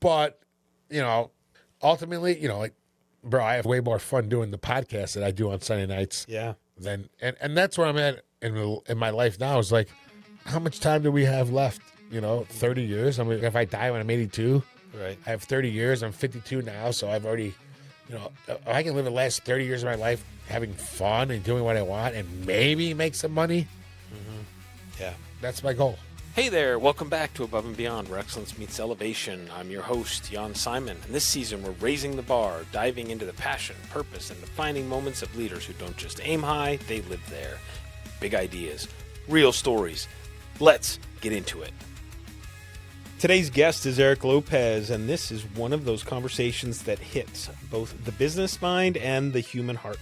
But, ultimately, like, bro, I have way more fun doing the podcast that I do on Sunday nights. Yeah. And that's where I'm at in my life now is like, how much time do we have left? 30 years. I mean, if I die when I'm 82, Right. I have 30 years. I'm 52 now. So I've already, I can live the last 30 years of my life having fun and doing what I want and maybe make some money. Yeah. That's my goal. Hey there, welcome back to Above and Beyond, where excellence meets elevation. I'm your host, Jan Simon, and this season we're raising the bar, diving into the passion, purpose, and defining moments of leaders who don't just aim high, they live there. Big ideas, real stories. Let's get into it. Today's guest is Eric Lopez, and this is one of those conversations that hits both the business mind and the human heart.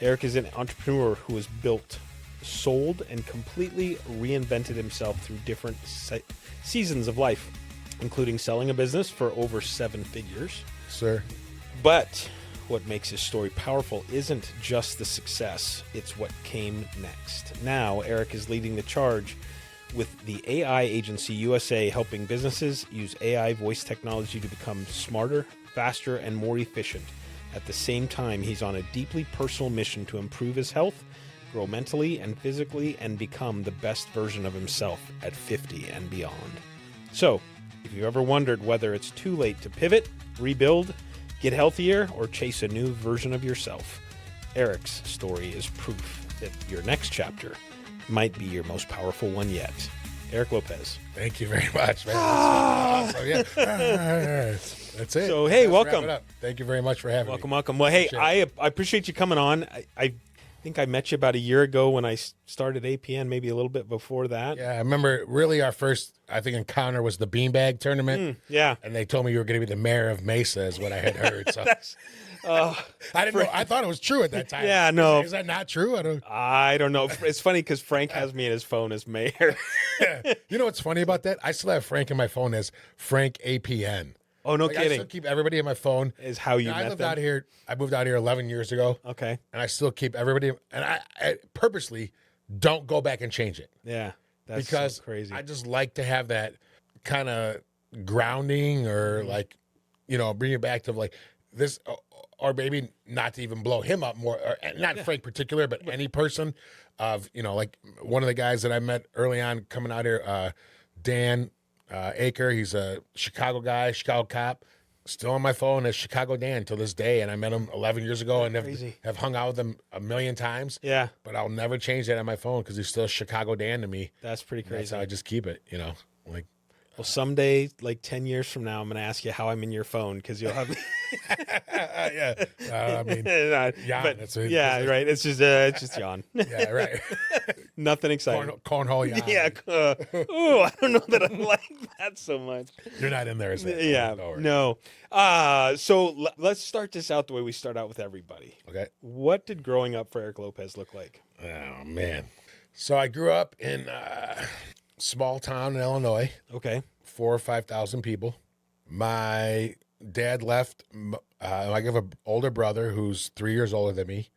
Eric is an entrepreneur who has built, sold, and completely reinvented himself through different seasons of life, including selling a business for over 7 figures. Sir. But what makes his story powerful isn't just the success, it's what came next. Now, Eric is leading the charge with the AI agency USA, helping businesses use AI voice technology to become smarter, faster, and more efficient. At the same time, he's on a deeply personal mission to improve his health, grow mentally and physically, and become the best version of himself at 50 and beyond. So, if you've ever wondered whether it's too late to pivot, rebuild, get healthier, or chase a new version of yourself, Eric's story is proof that your next chapter might be your most powerful one yet. Eric Lopez. Thank you very much, man. Awesome. Yeah. That's it. So, hey, Let's welcome. wrap it up. Thank you very much for having me. Welcome. Well, hey, I appreciate you coming on. I think I met you about a year ago when I started APN, maybe a little bit before that. Yeah, I remember really our first, encounter was the beanbag tournament. Yeah. And they told me you were going to be the mayor of Mesa is what I had heard. So I didn't know. I thought it was true at that time. Yeah, no. Is that not true? I don't know. It's funny because Frank has me in his phone as mayor. You know what's funny about that? I still have Frank in my phone as Frank APN. Oh, no I kidding. still keep everybody in my phone. Is how you I met lived them? out here. I moved out here 11 years ago. Okay. And I still keep everybody. And I purposely don't go back and change it. Yeah. That's Because so crazy. I just like to have that kind of grounding or bring it back to like this, or maybe not to even blow him up more, or not Frank particular, but any person of, like one of the guys that I met early on coming out here, Dan Aker, he's a Chicago guy, Chicago cop, still on my phone as Chicago Dan till this day. And I met him 11 years ago and have hung out with him a million times. Yeah. But I'll never change that on my phone because he's still Chicago Dan to me. That's pretty crazy. That's how I just keep it, like. Well, someday, like 10 years from now, I'm going to ask you how I'm in your phone because you'll have me. Yeah. I mean, Jan, but, that's it. yeah, right. It's just Jan. Yeah, right. Nothing exciting. Cornhole Jan. Yeah. I don't know that I like that so much. You're not in there, is it? Yeah. No. So let's start this out the way we start out with everybody. Okay. What did growing up for Eric Lopez look like? Oh, man. So I grew up in small town in Illinois. Okay. 4,000 or 5,000 people. My dad left. I have an older brother who's 3 years older than me.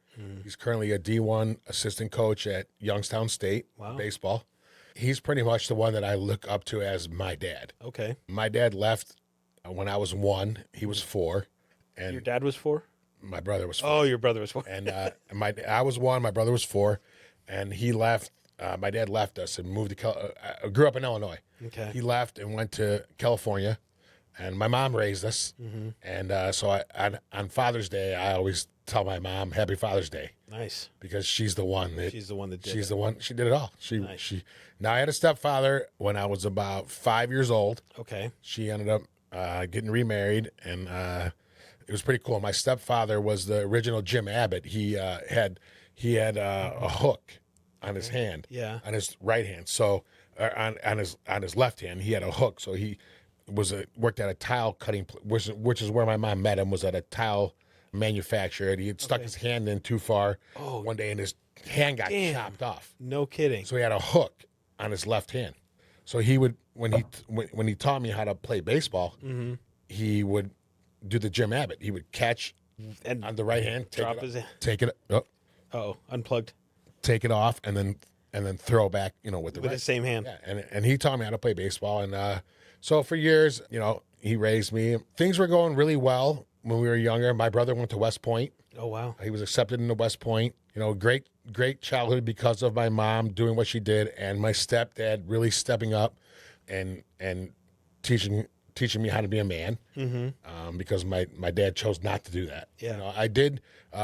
He's currently a D1 assistant coach at Youngstown State baseball. He's pretty much the one that I look up to as my dad. Okay. My dad left when I was 1. He was 4. And Your dad was 4? my brother was 4. Oh, your brother was 4. And I was 1. My brother was 4. And he left. My dad left us and moved to grew up in Illinois. Okay. He left and went to California, and my mom raised us. And so on Father's Day, I always tell my mom Happy Father's Day. Nice. Because she's the one that She's the one that did she's it. the one. She did it all. Nice. Now I had a stepfather when I was about 5 years old. Okay. She ended up getting remarried, and it was pretty cool. My stepfather was the original Jim Abbott. He had a hook on his hand, on his right hand. So on his left hand, he had a hook. So he worked at a tile cutting, which is where my mom met him. Was at a tile manufacturer. And he had stuck his hand in too far one day, and his hand got chopped off. No kidding. So he had a hook on his left hand. So he would when he taught me how to play baseball, he would do the Jim Abbott. He would catch And on the right hand, take it unplugged take it off, and then throw back, with the with right. the same hand. Yeah, and he taught me how to play baseball, and So for years, he raised me. Things were going really well when we were younger. My brother went to West Point. Oh, wow. He was accepted into West Point. Great childhood because of my mom doing what she did and my stepdad really stepping up and teaching me how to be a man. Because my dad chose not to do that. Yeah. I did.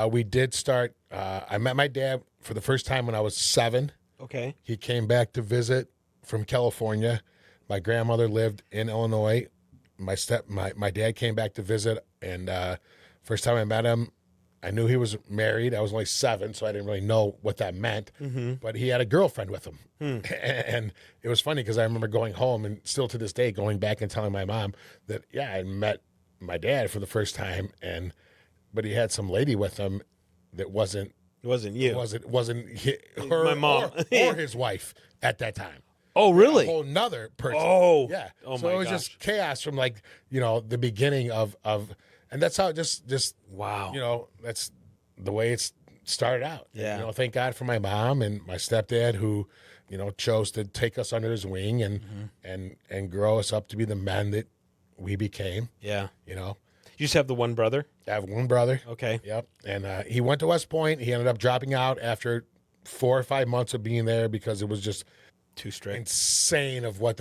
We did start. I met my dad for the first time when I was 7. Okay. He came back to visit from California. My grandmother lived in Illinois. My dad came back to visit, and first time I met him, I knew he was married. I was only 7, so I didn't really know what that meant. But he had a girlfriend with him. And it was funny because I remember going home and still to this day going back and telling my mom that, I met my dad for the first time, but he had some lady with him that wasn't you. Her my mom or his wife at that time. Oh, really? A whole nother person. Oh. Yeah. Oh, so my it was gosh. just chaos from the beginning of and that's how it just Wow. that's the way it's started out. Yeah. And, thank God for my mom and my stepdad who, chose to take us under his wing and grow us up to be the men that we became. Yeah. You just have the one brother? I have one brother. Okay. Yep. And he went to West Point. He ended up dropping out after 4 or 5 months of being there because it was just Too strict. insane of what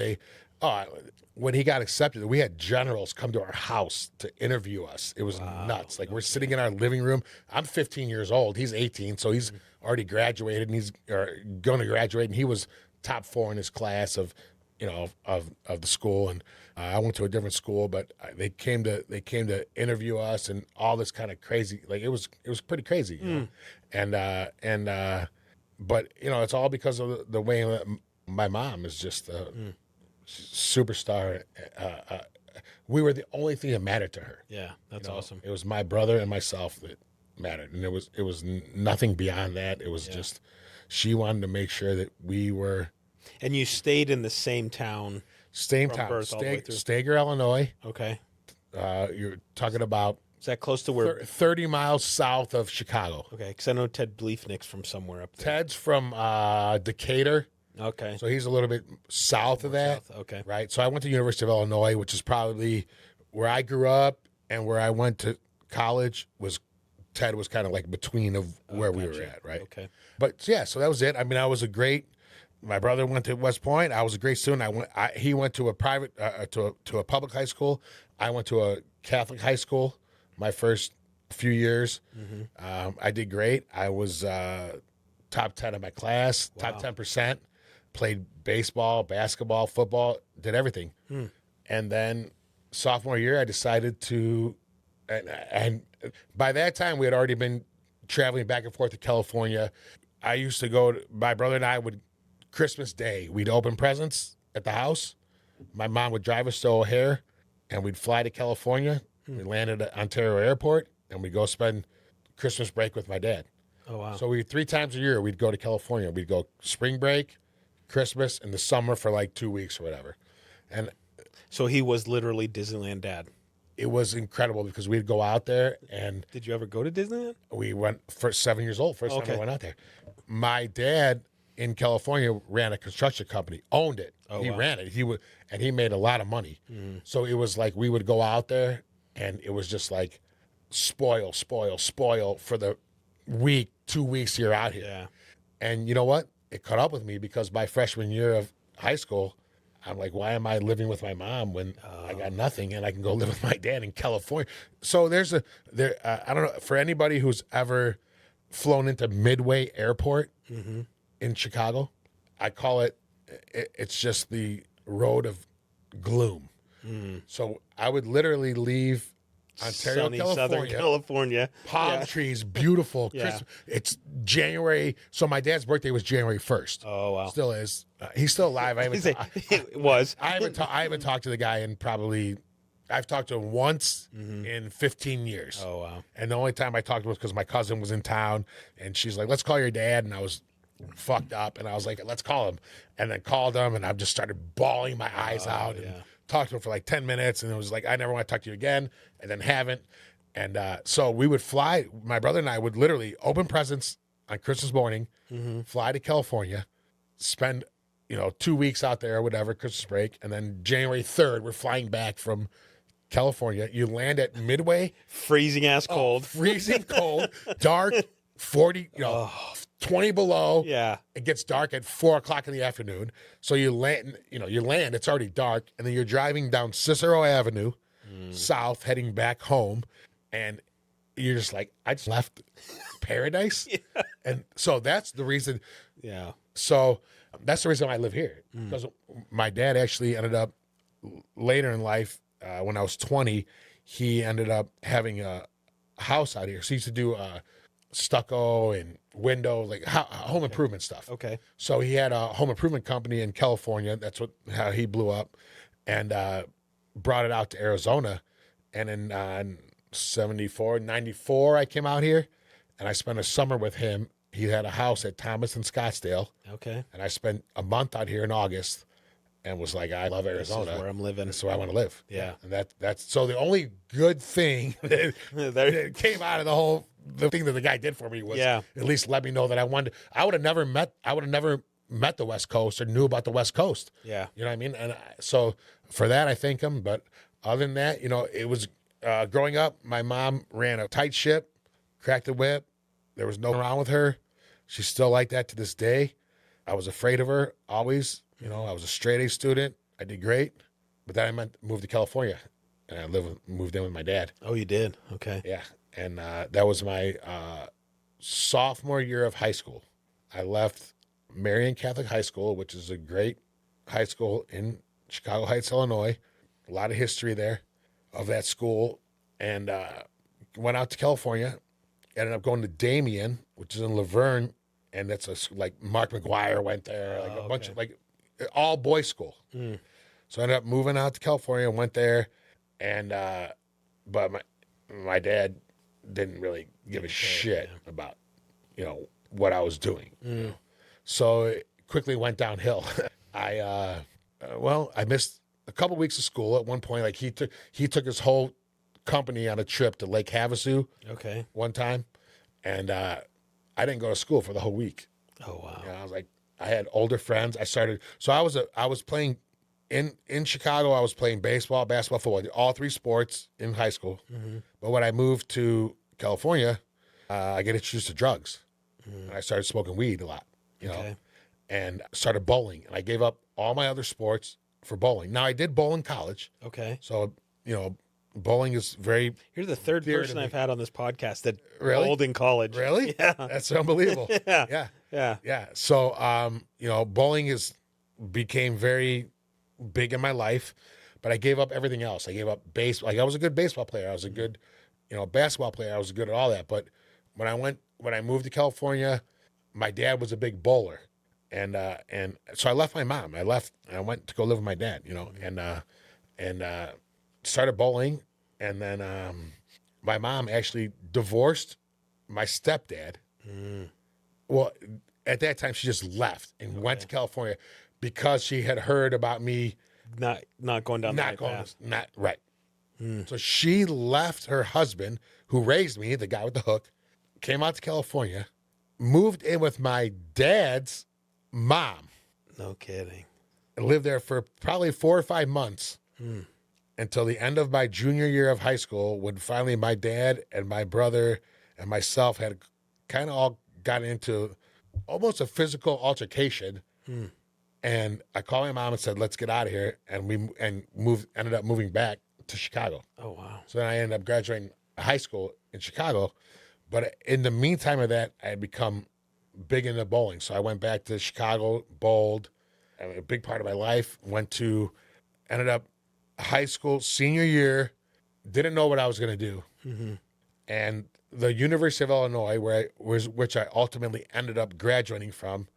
when he got accepted, we had generals come to our house to interview us. It was nuts. Like we're sitting in our living room. I'm 15 years old. He's 18, so he's already graduated and he's going to graduate. And he was top 4 in his class of the school. And I went to a different school, but they came to interview us and all this kind of crazy. Like it was pretty crazy. But it's all because of the way that my mom is just a superstar. We were the only thing that mattered to her. Yeah, that's awesome. It was my brother and myself that mattered, and it was nothing beyond that. It was just she wanted to make sure that we were. And you stayed in the same town. Same from town, birth all the way through. Stager, Illinois. Okay. You're talking about Is that close to where? 30 miles south of Chicago. Okay, because I know Ted Bleefnick's from somewhere up there. Ted's from Decatur. Okay. So he's a little bit south of that. South, okay. Right. So I went to University of Illinois, which is probably where I grew up and where I went to college. Ted was kind of like between of where we were at, right? Okay. But yeah, so that was it. I mean, my brother went to West Point. I was a great student. He went to a private to a public high school. I went to a Catholic high school my first few years. I did great. I was top 10 in my class, top 10%. Played baseball, basketball, football, did everything. And then sophomore year, I decided to, and by that time, we had already been traveling back and forth to California. I used to my brother and I would, Christmas Day, we'd open presents at the house. My mom would drive us to O'Hare, and we'd fly to California. We landed at Ontario Airport, and we'd go spend Christmas break with my dad. Oh, wow. So 3 times a year, we'd go to California. We'd go spring break, Christmas, and the summer for like 2 weeks or whatever. And so he was literally Disneyland dad. it was incredible because we'd go out there and Did you ever go to Disneyland? we went for 7 years old. First time I went out there. My dad in California ran a construction company, owned it. He ran it. He made a lot of money. So it was like we would go out there and it was just like spoil for the week, 2 weeks you're out here. Yeah. And you know what? It caught up with me because my freshman year of high school, I'm like, why am I living with my mom when I got nothing and I can go live with my dad in California? So I don't know, for anybody who's ever flown into Midway Airport in Chicago, I call it's just the road of gloom. So I would literally leave Ontario, Sunny California, Southern California. palm trees, beautiful. Yeah. It's January. So my dad's birthday was January 1st. Oh, wow. Still is. He's still alive. It was. I haven't talked to the guy in I've talked to him once in 15 years. Oh, wow. And the only time I talked to him was because my cousin was in town and she's like, let's call your dad. And I was fucked up. And I was like, let's call him. And then called him and I just started bawling my eyes out and talked to him for like 10 minutes. And it was like, I never want to talk to you again. And then haven't. And so we would fly. My brother and I would literally open presents on Christmas morning, fly to California, spend 2 weeks out there or whatever, Christmas break. And then January 3rd, we're flying back from California. You land at Midway. Freezing ass cold. Freezing cold, dark, 40, 20 below. Yeah. It gets dark at 4 o'clock in the afternoon. So you land, it's already dark. And then you're driving down Cicero Avenue, south, heading back home. And you're just like, I just left paradise. Yeah. And so that's the reason. Yeah. So that's the reason I live here. Because my dad actually ended up later in life, when I was 20, he ended up having a house out here. So he used to do stucco and window, like home improvement stuff. Okay. So he had a home improvement company in California. That's how he blew up, and brought it out to Arizona. And in 74, 94, I came out here, and I spent a summer with him. He had a house at Thomas and Scottsdale. Okay. And I spent a month out here in August, and was like, I love Arizona. This is where I'm living. That's where I want to live. Yeah. And that's so the only good thing that came out of the thing that the guy did for me was at least let me know that I wanted. I would have never met the West Coast or knew about the West Coast. Yeah. You know what I mean? And so for that, I thank him. But other than that, it was growing up, my mom ran a tight ship, cracked the whip. There was no wrong with her. She's still like that to this day. I was afraid of her always. I was a straight A student. I did great. But then I moved to California, and I moved in with my dad. Oh, you did? Okay. Yeah. And that was my sophomore year of high school. I left Marian Catholic High School, which is a great high school in Chicago Heights, Illinois. A lot of history there of that school. And went out to California. Ended up going to Damien, which is in Laverne. And that's like Mark McGuire went there, like a bunch of all boys school. So I ended up moving out to California and went there. And, but my dad didn't really give a shit about, what I was doing. So it quickly went downhill. I missed a couple weeks of school at one point. Like he took his whole company on a trip to Lake Havasu. Okay. One time. And, I didn't go to school for the whole week. Oh, wow. I was like, I had older friends. I was playing in Chicago. I was playing baseball, basketball, football, all three sports in high school. But when I moved to California, I get introduced to drugs. And I started smoking weed a lot, and started bowling. And I gave up all my other sports for bowling. Now I did bowl in college. Okay. So, bowling is very. You're the third person I've had on this podcast that really? bowled in college. Really? Yeah. That's unbelievable. Yeah. So, bowling became very big in my life, but I gave up everything else. I gave up I was a good baseball player. I was a good, basketball player. I was good at all that. But when I moved to California, my dad was a big bowler. And so I left my mom. I went to go live with my dad, and started bowling. And then my mom actually divorced my stepdad. Well, at that time, she just left and went to California because she had heard about me not going down that path. Not right. So she left her husband, who raised me, the guy with the hook, came out to California, moved in with my dad's mom. No kidding. And lived there for probably 4 or 5 months. Until the end of my junior year of high school, when finally my dad and my brother and myself had kind of all gotten into almost a physical altercation. And I called my mom and said, let's get out of here. And we ended up moving back to Chicago. Oh, wow. So then I ended up graduating high school in Chicago. But in the meantime of that, I had become big into bowling. So I went back to Chicago, bowled, a big part of my life, ended up high school, senior year, didn't know what I was going to do. And the University of Illinois, which I ultimately ended up graduating from,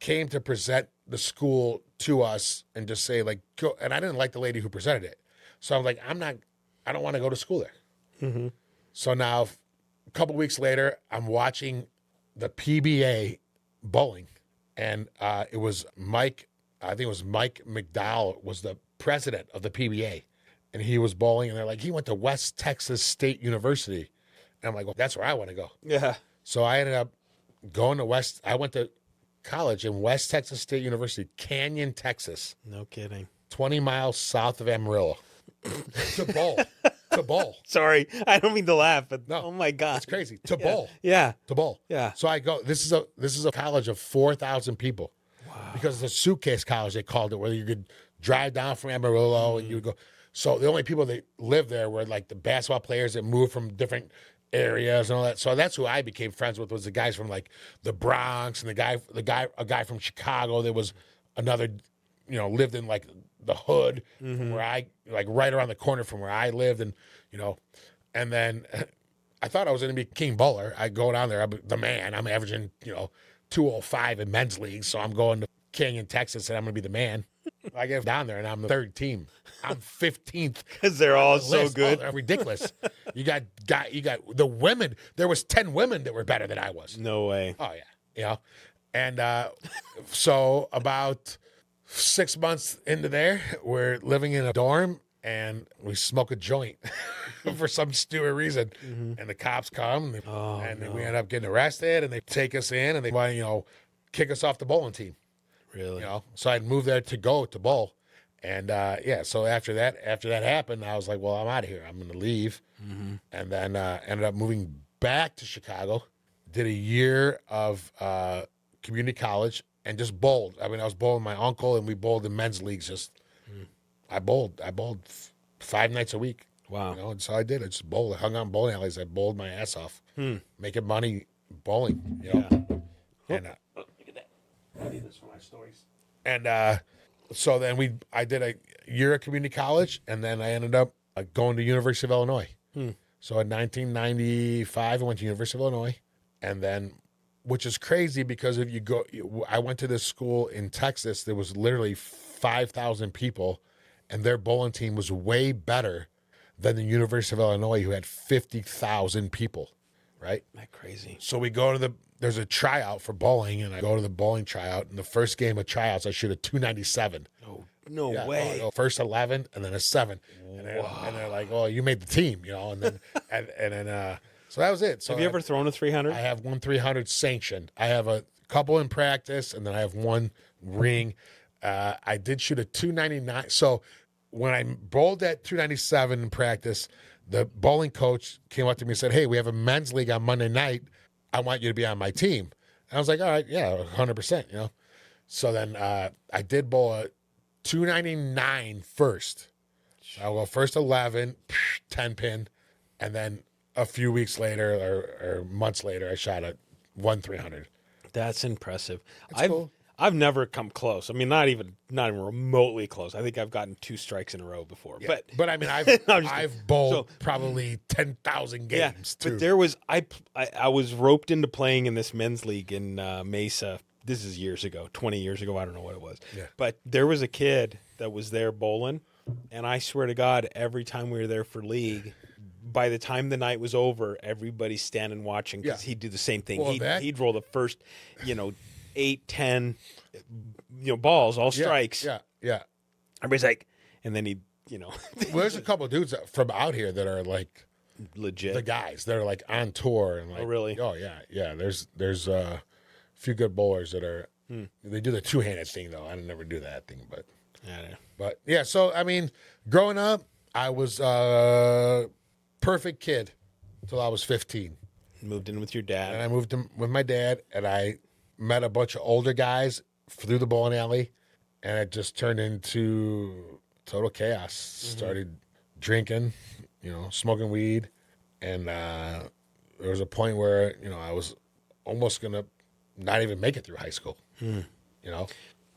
came to present the school to us and just say, like, go. And I didn't like the lady who presented it. So I'm like, I don't want to go to school there. So now, a couple weeks later, I'm watching the PBA bowling. And it was Mike McDowell was the president of the PBA, and he was bowling, and they're like, he went to West Texas State University. And I'm like, well, that's where I want to go. Yeah. So I ended up going to I went to college in West Texas State University, Canyon, Texas, No kidding. 20 miles south of Amarillo. To bowl. To bowl. Sorry, I don't mean to laugh, but No, oh my god, It's crazy. To bowl. yeah, To bowl. yeah. So I go, this is a college of 4,000 people. Wow. Because it's a suitcase college, they called it, where you could drive down from Amarillo and you would go. So the only people that lived there were like the basketball players that moved from different areas and all that. So that's who I became friends with, was the guys from like the Bronx, and a guy from Chicago that was another, lived in like the hood from where I, like right around the corner from where I lived. And, and then I thought I was going to be king bowler. I go down there, I'm the man. I'm averaging, 205 in men's leagues. So I'm going to Canyon, Texas, and I'm going to be the man. I get down there and I'm the third team. I'm 15th. Because they're all so list. good. Oh, they're ridiculous. You got the women. There was 10 women that were better than I was. No way. Oh yeah. And so about 6 months into there, we're living in a dorm and we smoke a joint for some stupid reason. And the cops come and we end up getting arrested, and they take us in and they want to, kick us off the bowling team. Really? So I'd moved there to go to bowl. And so after that happened, I was like, well, I'm out of here. I'm going to leave. And then ended up moving back to Chicago, did a year of community college, and just bowled. I mean, I was bowling my uncle, and we bowled in men's leagues. I bowled 5 nights a week. Wow. And so I did. I just bowled. I hung out in bowling alleys. I bowled my ass off, making money bowling. And look at that. I need this for my stories. And so then I did a year of community college, and then I ended up going to University of Illinois. So in 1995, I went to University of Illinois, and then, which is crazy because if you go, I went to this school in Texas. There was literally 5,000 people, and their bowling team was way better than the University of Illinois, who had 50,000 people, right? That crazy. So we go to there's a tryout for bowling, and I go to the bowling tryout. And the first game of tryouts, I shoot a 297. Oh, no way. First 11 and then a 7. And they're like, oh, you made the team, and then, and then, so that was it. So have you ever thrown a 300? I have one 300 sanctioned. I have a couple in practice, and then I have one ring. I did shoot a 299. So when I bowled at 297 in practice, the bowling coach came up to me and said, hey, we have a men's league on Monday night. I want you to be on my team. And I was like, all right, yeah, 100%, So then I did bowl a 299 first. I'll go first 11, 10 pin, and then a few weeks later or months later, I shot a 1-300. That's impressive. Cool. I've never come close. I mean, not even remotely close. I think I've gotten 2 strikes in a row before. Yeah. But I mean, I've bowled probably 10,000 games too. But there was I was roped into playing in this men's league in Mesa. This is years ago, 20 years ago. I don't know what it was. Yeah. But there was a kid that was there bowling, and I swear to God, every time we were there for league, by the time the night was over, everybody's standing watching because he'd do the same thing. Well, he'd roll the first, 8, 10, balls, all strikes. Yeah. Everybody's like, and then he'd, Well, there's a couple of dudes from out here that are like legit. the guys that are like on tour and like. Oh, really? Oh yeah. There's a few good bowlers that are. They do the 2-handed thing though. I never do that thing, but. Yeah. But yeah, so I mean, growing up, I was a perfect kid until I was 15. Moved in with your dad. And I moved in with my dad, and I met a bunch of older guys through the bowling alley, and it just turned into total chaos. Started drinking, smoking weed, and there was a point where, I was almost going to not even make it through high school,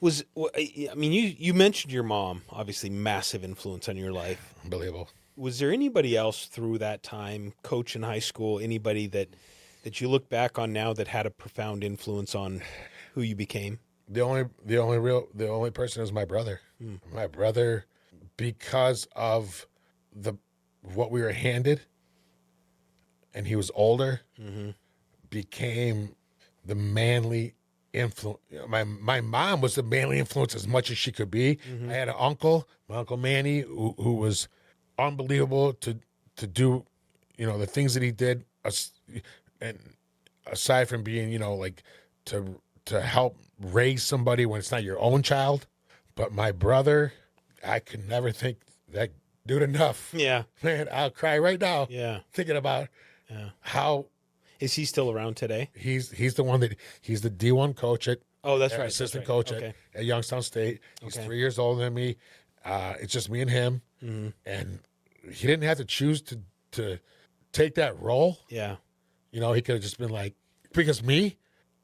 You mentioned your mom, obviously massive influence on your life. Unbelievable. Was there anybody else through that time, coach in high school, anybody that you look back on now that had a profound influence on who you became? The only person is my brother. My brother, because of what we were handed, and he was older, became the manly influence. My mom was the manly influence as much as she could be. I had an uncle, my Uncle Manny, who was unbelievable to do, the things that he did, and aside from being, like to to help raise somebody when it's not your own child. But my brother, I could never think that dude enough. Yeah. Man, I'll cry right now. Yeah. Thinking about how Is he still around today? he's the one that he's the D1 coach at Oh, that's right. assistant that's right. coach Okay. at Youngstown State. He's Okay. 3 years older than me. It's just me and him, and he didn't have to choose to take that role. Yeah. You know, he could have just been like, because me,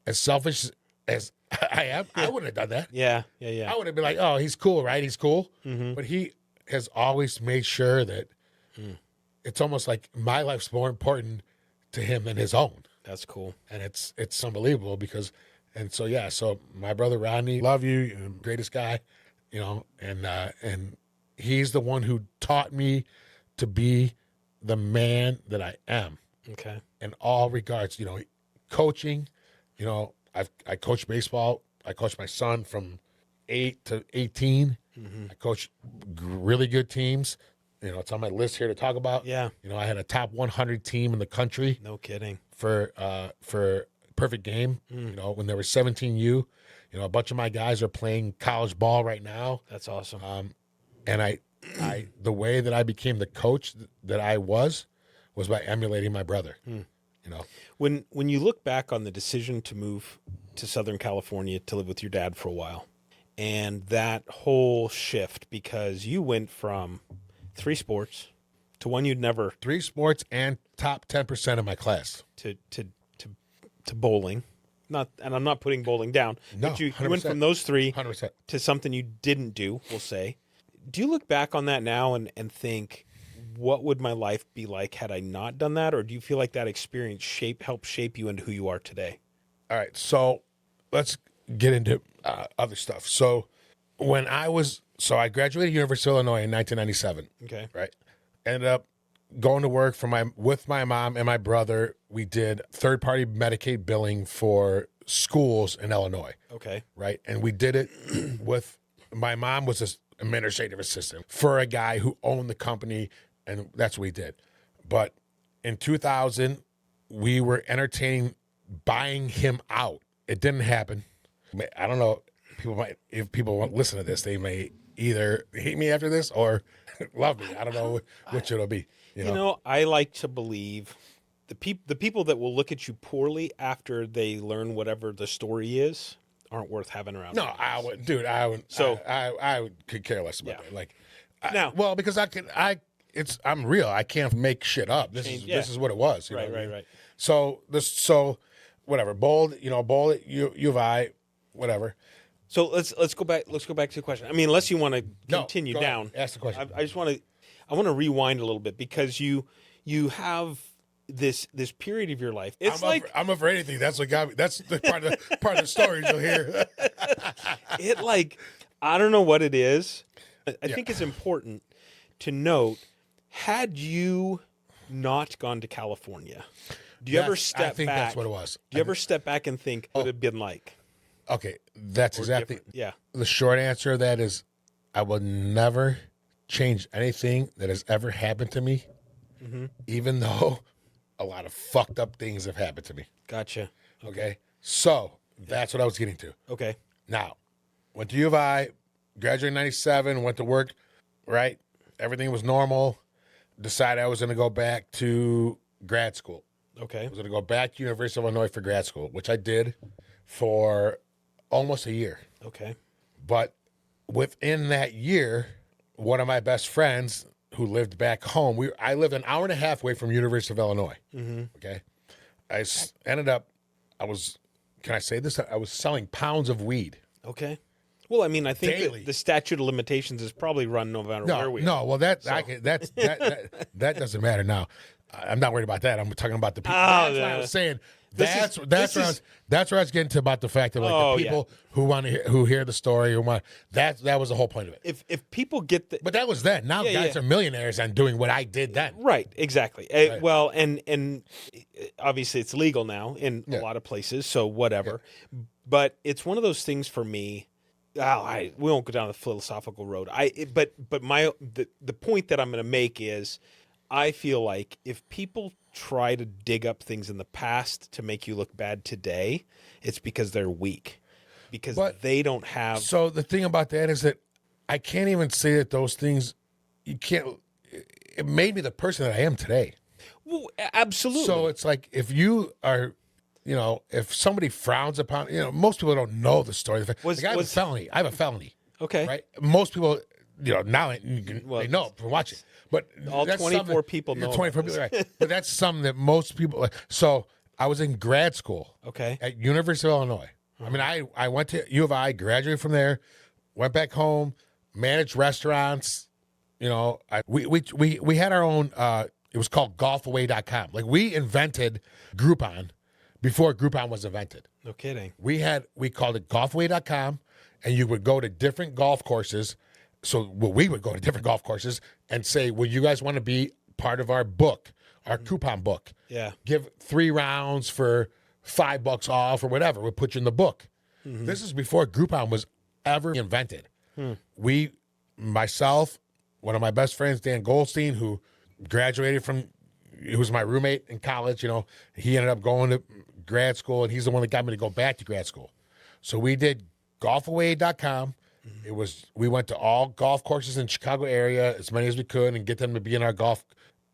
as selfish as I am, I wouldn't have done that. Yeah. Yeah. Yeah. I would have been like, oh, he's cool, right? He's cool. But he has always made sure that it's almost like my life's more important to him than his own. That's cool. And it's unbelievable because, and so, yeah, so my brother Rodney, love you, you're the greatest guy, you know, and he's the one who taught me to be the man that I am Okay. in all regards, you know, coaching, you know, I coach baseball. I coached my son from 8 to 18. I coached really good teams. You know, it's on my list here to talk about. Yeah. You know, I had a top 100 team in the country No kidding. for perfect game. You know, when there was 17U, you know, a bunch of my guys are playing college ball right now. That's awesome. And I the way that I became the coach that I was by emulating my brother. You know, When you look back on the decision to move to Southern California to live with your dad for a while, and that whole shift, because you went from 3 sports to one you'd never 3 sports and top 10% of my class. to bowling. Not, and I'm not putting bowling down. No, but you went 100%. from those 3 100%. to something you didn't do, we'll say. Do you look back on that now and think, what would my life be like had I not done that? Or do you feel like that experience helped shape you into who you are today? All right, so let's get into other stuff. So I graduated University of Illinois in 1997. Okay. Right, ended up going to work with my mom and my brother. We did third-party Medicaid billing for schools in Illinois. Okay. Right, and we did it with my mom was an administrative assistant for a guy who owned the company, and that's what we did. But in 2000, we were entertaining buying him out. It didn't happen. I don't know. If people want to listen to this, they may either hate me after this or love me. I don't know which it'll be. You know, I like to believe the people that will look at you poorly after they learn whatever the story is aren't worth having around. No, I would, dude. I would. So- I could care less about Yeah. that. Like, Now- well, because I'm real. I can't make shit up. This is what it was. You know Right, what I right, mean? right. So whatever. Bold at U of I, whatever. So let's go back. Let's go back to the question. I mean, unless you want to No, continue go ahead. down. Ask the question. I just want to rewind a little bit because you have this period of your life. It's I'm up for anything. That's what got me. That's the part of the story you'll hear. I don't know what it is. I think it's important to note, had you not gone to California, do you ever step back? I think that's what it was. Do you ever step back and think what it'd been like? Okay, that's exactly. Different? Yeah. The short answer to that is, I will never change anything that has ever happened to me, even though a lot of fucked up things have happened to me. Gotcha. Okay, so that's what I was getting to. Okay. Now, went to U of I, graduated in 97, went to work, right? Everything was normal. Decided I was going to go back to grad school. Okay. I was going to go back to University of Illinois for grad school, which I did for almost a year. Okay. But within that year, one of my best friends who lived back home, I lived an hour and a half away from University of Illinois. Okay. Can I say this? I was selling pounds of weed. Okay. Well, I mean, I think Daily. the statute of limitations is probably run no matter where we are. No, well, that doesn't matter now. I'm not worried about that. I'm talking about the people. Oh, That's what I was saying. That's this where I was getting to about the fact that Oh, the people who hear the story that was the whole point of it. If people get the But that was then. Now guys are millionaires on doing what I did then. right, exactly. Well, and obviously it's legal now in a lot of places, so whatever. But it's one of those things for me. We won't go down the philosophical road. But the point that I'm going to make is, I feel like if people try to dig up things in the past to make you look bad today, it's because they're weak, because they don't have. So the thing about that is that I can't even say that those things, you can't, it made me the person that I am today. Well, absolutely. So it's like if you are, if somebody frowns upon, most people don't know the story. Like, I have a felony. I have a felony. Okay. Right? Most people, now they know from watching. But all 24 people know. 24 people, right? But that's something that most people. So I was in grad school. Okay. At University of Illinois. I mean, I went to U of I, graduated from there, went back home, managed restaurants. We had our own. It was called golfaway.com. Like, we invented Groupon before Groupon was invented. No kidding. We called it golfaway.com, and you would go to different golf courses. We would go to different golf courses and say, well, you guys want to be part of our book, our coupon book. Yeah. Give 3 rounds for $5 off or whatever. We'll put you in the book. Mm-hmm. This is before Groupon was ever invented. Myself, one of my best friends, Dan Goldstein, who graduated he was my roommate in college. He ended up going to grad school, and he's the one that got me to go back to grad school. So we did golfaway.com. We went to all golf courses in Chicago area, as many as we could, and get them to be in our golf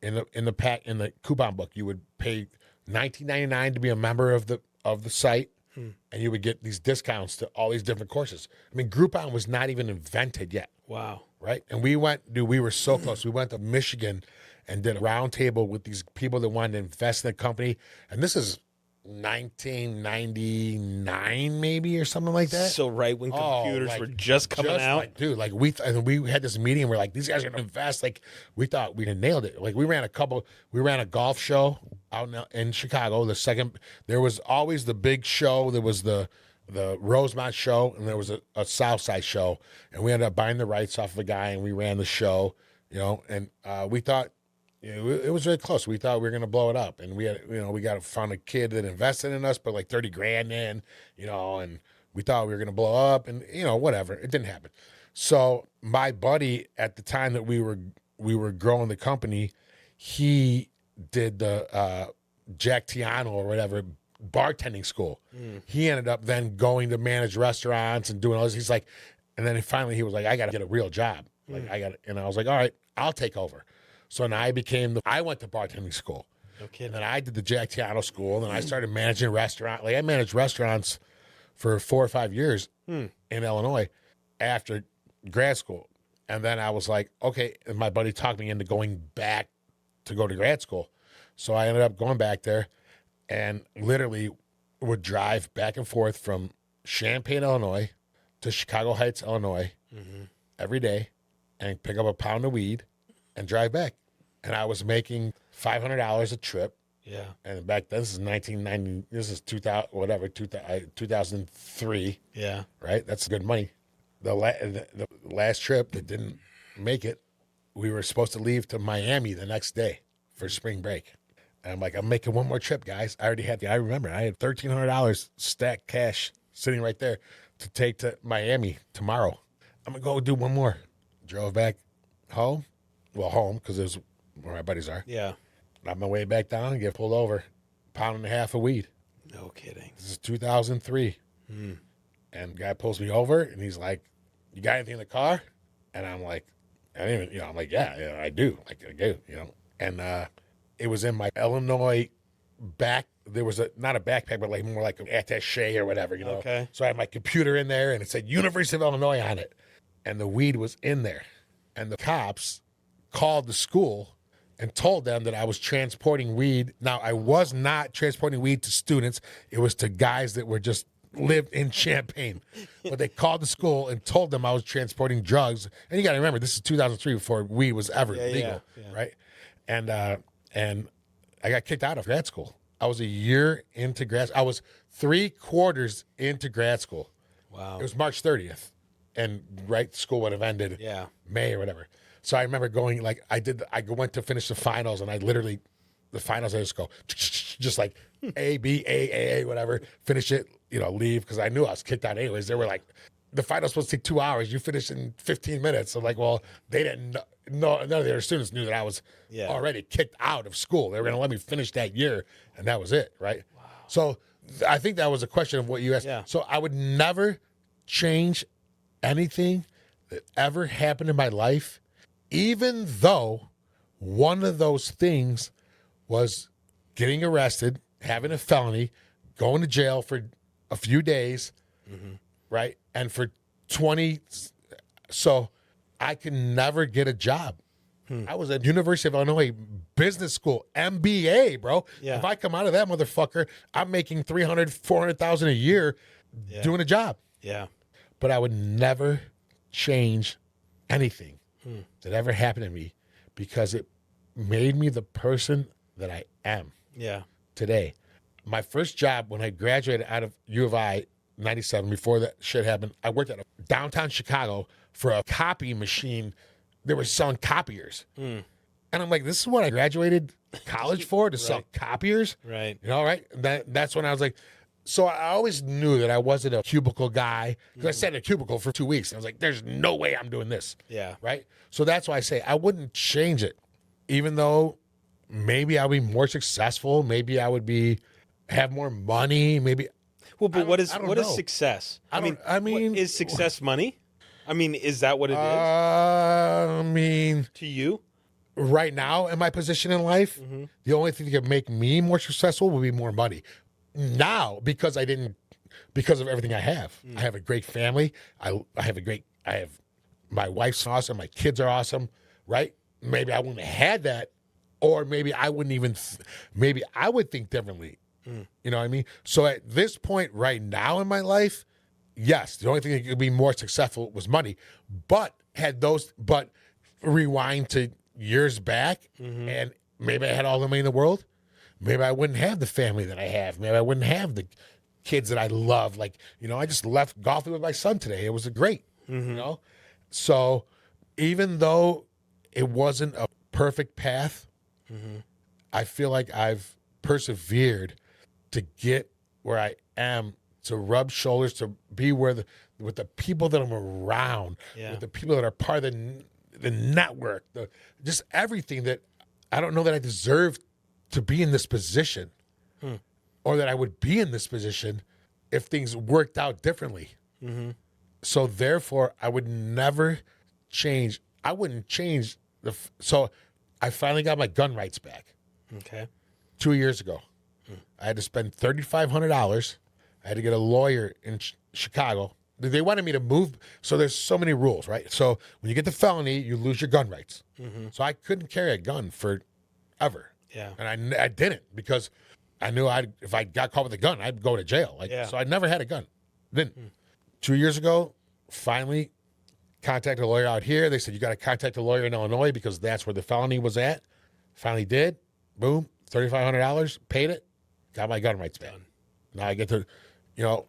in the coupon book. You would pay $19.99 to be a member of the site, and you would get these discounts to all these different courses. I mean, Groupon was not even invented yet. Wow. Right? And we were so close. We went to Michigan and did a round table with these people that wanted to invest in the company. And this is 1999 maybe or something like that. So right when computers were just coming out. We had this meeting and we're like, these guys are going to invest. Like, we thought we had nailed it. Like, we ran a golf show out in Chicago. There was always the big show. There was the Rosemont show, and there was a Southside show, and we ended up buying the rights off of a guy, and we ran the show, and we thought it was really close. We thought we were going to blow it up, and we found a kid that invested in us, put like $30,000 in, and we thought we were going to blow up, and whatever. It didn't happen. So my buddy at the time that we were growing the company, he did the Jack Tiano or whatever bartending school. He ended up then going to manage restaurants and doing all this. He's like, and then finally he was like, I got to get a real job. And I was like, all right, I'll take over. So now I went to bartending school. Okay. And then I did the Jack Tiano school. And then I started managing restaurants. Like, I managed restaurants for 4 or 5 years in Illinois after grad school. And then I was like, okay. And my buddy talked me into going back to go to grad school. So I ended up going back there and literally would drive back and forth from Champaign, Illinois to Chicago Heights, Illinois every day and pick up a pound of weed and drive back. And I was making $500 a trip. Yeah. And back then, this is 1990, this is 2003. Yeah. Right? That's good money. The last trip that didn't make it, we were supposed to leave to Miami the next day for spring break. And I'm like, I'm making one more trip, guys. I remember I had $1,300 stacked cash sitting right there to take to Miami tomorrow. I'm going to go do one more. Drove back home. Well, home, because there's where my buddies are. Yeah. On my way back down and get pulled over. £1.5 of weed. No kidding. This is 2003. And the guy pulls me over and he's like, you got anything in the car? And I'm like, I'm like, yeah, I do. Like, I do, And it was in my Illinois back. There was not a backpack, but like more like an attaché or whatever, Okay. So I had my computer in there and it said University of Illinois on it. And the weed was in there. And the cops called the school and told them that I was transporting weed. Now, I was not transporting weed to students. It was to guys that were just lived in Champaign. But they called the school and told them I was transporting drugs. And you got to remember, this is 2003 before weed was ever legal, right? And I got kicked out of grad school. I was a year into grad school. I was 3/4 into grad school. Wow. It was March 30th. And school would have ended May or whatever. So I remember going, like, I went to finish the finals, and the finals, I just go, just like A, B, A, whatever, finish it, leave, because I knew I was kicked out anyways. They were like, the final's supposed to take 2 hours. You finish in 15 minutes. I'm like, well, they didn't know. none of their students knew that I was Yeah. already kicked out of school. They were going to let me finish that year, and that was it, right? Wow. So I think that was a question of what you asked. Yeah. So I would never change anything that ever happened in my life, even though one of those things was getting arrested, having a felony, going to jail for a few days, right? And for 20, so I could never get a job. I was at University of Illinois Business School, MBA, bro. Yeah. If I come out of that motherfucker, I'm making 300, 400,000 a year doing a job. Yeah. But I would never change anything that ever happened to me because it made me the person that I am Yeah. today. My first job when I graduated out of U of I, 97, before that shit happened, I worked at downtown Chicago for a copy machine. They were selling copiers. And I'm like, this is what I graduated college for, to sell copiers? Right. You know, right? That's when I was like, so I always knew that I wasn't a cubicle guy because I sat in a cubicle for 2 weeks. And I was like, there's no way I'm doing this. Yeah. Right? So that's why I say I wouldn't change it, even though maybe I'll be more successful. Maybe I would have more money. Maybe. Well, but what is know. success? I mean, is success money? I mean, is that what it is I mean, to you? right now in my position in life, the only thing that could make me more successful would be more money. Now, because of everything I have. I have a great family. I have my wife's awesome. My kids are awesome, right? Maybe I wouldn't have had that, or maybe I wouldn't even, maybe I would think differently. You know what I mean? So at this point right now in my life, yes, the only thing that could be more successful was money. But rewind to years back, and maybe I had all the money in the world. Maybe I wouldn't have the family that I have. Maybe I wouldn't have the kids that I love. Like, you know, I just left golfing with my son today. It was great, you know? So even though it wasn't a perfect path, I feel like I've persevered to get where I am, to rub shoulders, to be with the people that I'm around, with the people that are part of the network, just everything that I don't know that I deserve to be in this position, or that I would be in this position if things worked out differently. So therefore, I would never change. I wouldn't change so I finally got my gun rights back. Okay. 2 years ago. I had to spend $3,500. I had to get a lawyer in Chicago. They wanted me to move. So there's so many rules, right? So when you get the felony, you lose your gun rights. So I couldn't carry a gun forever. Yeah. And I didn't, because I knew if I got caught with a gun, I'd go to jail. So I never had a gun. Then 2 years ago, finally contacted a lawyer out here. They said, you got to contact a lawyer in Illinois because that's where the felony was at. Finally did. Boom. $3,500. Paid it. Got my gun rights back. Now I get to, you know,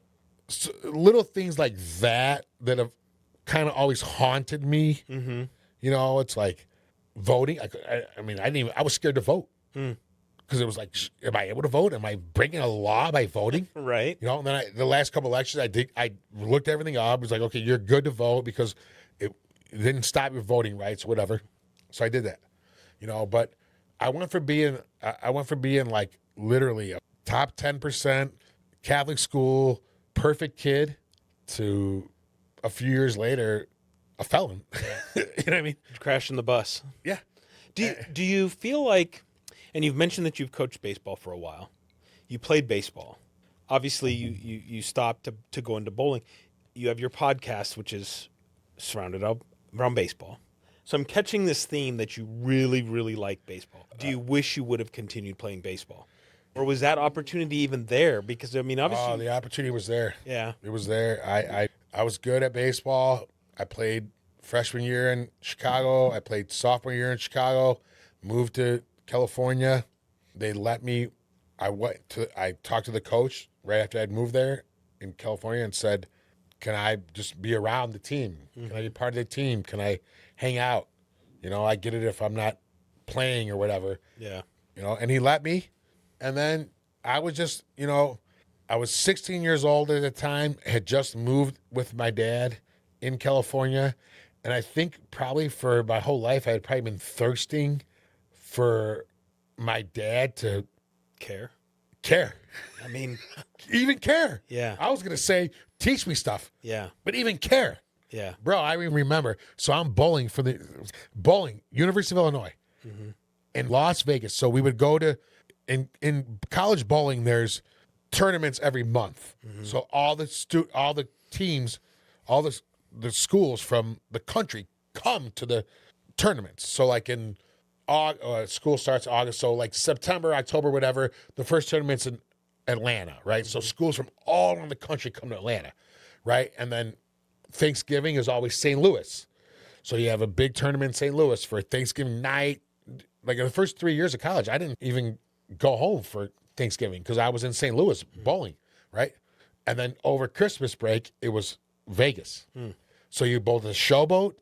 little things like that have kind of always haunted me. You know, it's like voting. I was scared to vote because it was like, am I able to vote? Am I breaking a law by voting? Right. You know, and then the last couple elections I looked everything up. It was like, okay, you're good to vote because it didn't stop your voting rights, whatever. So I did that, you know, but I went from being like literally a top 10% Catholic school, perfect kid, to a few years later, a felon. You know what I mean? Crashing the bus. Yeah. Do you feel like, and you've mentioned that you've coached baseball for a while. You played baseball. Obviously, you stopped to go into bowling. You have your podcast, which is surrounded up around baseball. So I'm catching this theme that you really, really like baseball. Do you wish you would have continued playing baseball? Or was that opportunity even there? Because, I mean, obviously... the opportunity was there. Yeah. It was there. I was good at baseball. I played freshman year in Chicago. I played sophomore year in Chicago. Moved to California. They let me... I talked to the coach right after I'd moved there in California and said, can I just be around the team? Can I be part of the team? Can I hang out? You know, I get it if I'm not playing or whatever. Yeah. You know, and he let me. And then I was just, you know, I was 16 years old at the time, had just moved with my dad in California. And I think probably for my whole life, I had probably been thirsting for my dad to Care. care, I mean, even care. yeah. I was going to say, teach me stuff, Yeah. but even care. Yeah. Bro, I even remember. So I'm bowling University of Illinois in Las Vegas. So we would go to, in college bowling, there's tournaments every month. So all the teams, all the schools from the country come to the tournaments. So like in school starts August, so like September, October, whatever, the first tournament's in Atlanta, right? So schools from all around the country come to Atlanta, right? And then Thanksgiving is always St. Louis. So you have a big tournament in St. Louis for Thanksgiving night. Like in the first 3 years of college, I didn't even go home for Thanksgiving because I was in St. Louis bowling, right? And then over Christmas break, it was Vegas. So you bowled at Showboat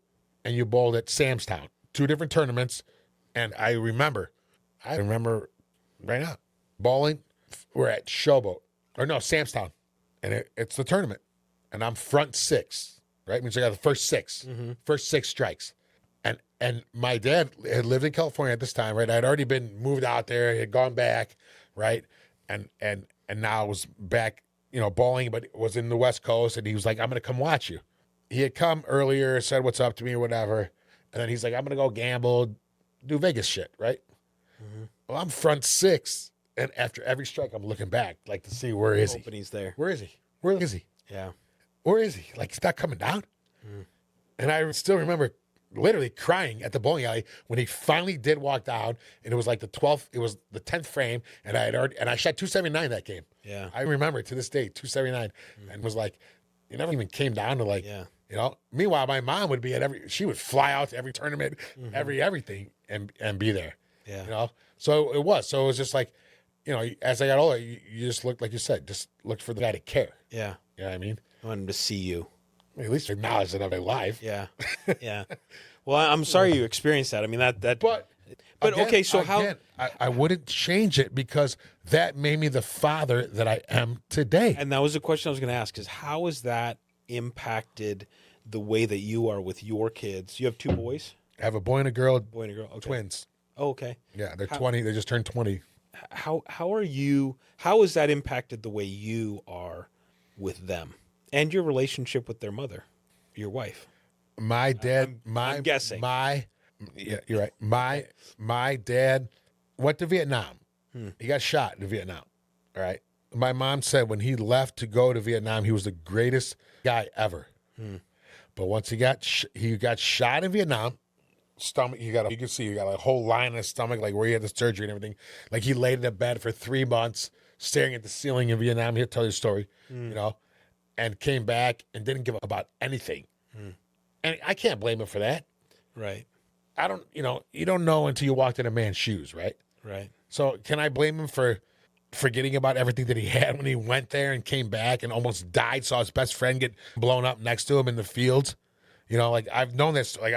and you bowled at Sam's Town, 2 different tournaments. And I remember right now, bowling, we're at Sam's Town, and it's the tournament. And I'm front 6, right? Means I got the first 6, first 6 strikes. And my dad had lived in California at this time, right? I'd already been moved out there, had gone back, right? And now I was back, bowling, but was in the West Coast, and he was like, I'm going to come watch you. He had come earlier, said what's up to me or whatever, and then he's like, I'm going to go gamble, do Vegas shit, right? Well, I'm front 6, and after every strike, I'm looking back, like to see where is he? Hoping he's there. Where is he? Where is he? Yeah. Where is he? Like, he's not coming down? And I still remember literally crying at the bowling alley when he finally did walk down, and it was like the 10th frame, and I shot 279 that game. Yeah. I remember it to this day, 279, and was like, it never even came down to like, Meanwhile, my mom would be she would fly out to every tournament, everything, and be there. Yeah. So it was just like, as I got older, you just looked, like you said, just looked for the guy to care. Yeah. You know what I mean? I want him to see you. At least acknowledge that I'm alive. Yeah. Yeah. Well, I'm sorry you experienced that. I mean, that. But again, okay, so how? I wouldn't change it because that made me the father that I am today. And that was the question I was going to ask: is how has that impacted the way that you are with your kids? You have 2 boys. I have a boy and a girl. Boy and a girl. Okay. Twins. Oh, okay. Yeah, they're 20. They just turned 20. How are you? How has that impacted the way you are with them and your relationship with their mother, your wife? My dad. I'm guessing. Yeah, you're right. My dad went to Vietnam. He got shot in Vietnam. All right. My mom said when he left to go to Vietnam, he was the greatest guy ever. But once he got shot in Vietnam, stomach, you can see you got a whole line in his stomach, like where he had the surgery and everything. Like he laid in a bed for 3 months, staring at the ceiling in Vietnam. He'll tell you a story, and came back and didn't give up about anything. And I can't blame him for that. Right. I don't, you don't know until you walked in a man's shoes, right? Right. So can I blame him for forgetting about everything that he had when he went there and came back and almost died, saw his best friend get blown up next to him in the fields? Like I've known this, like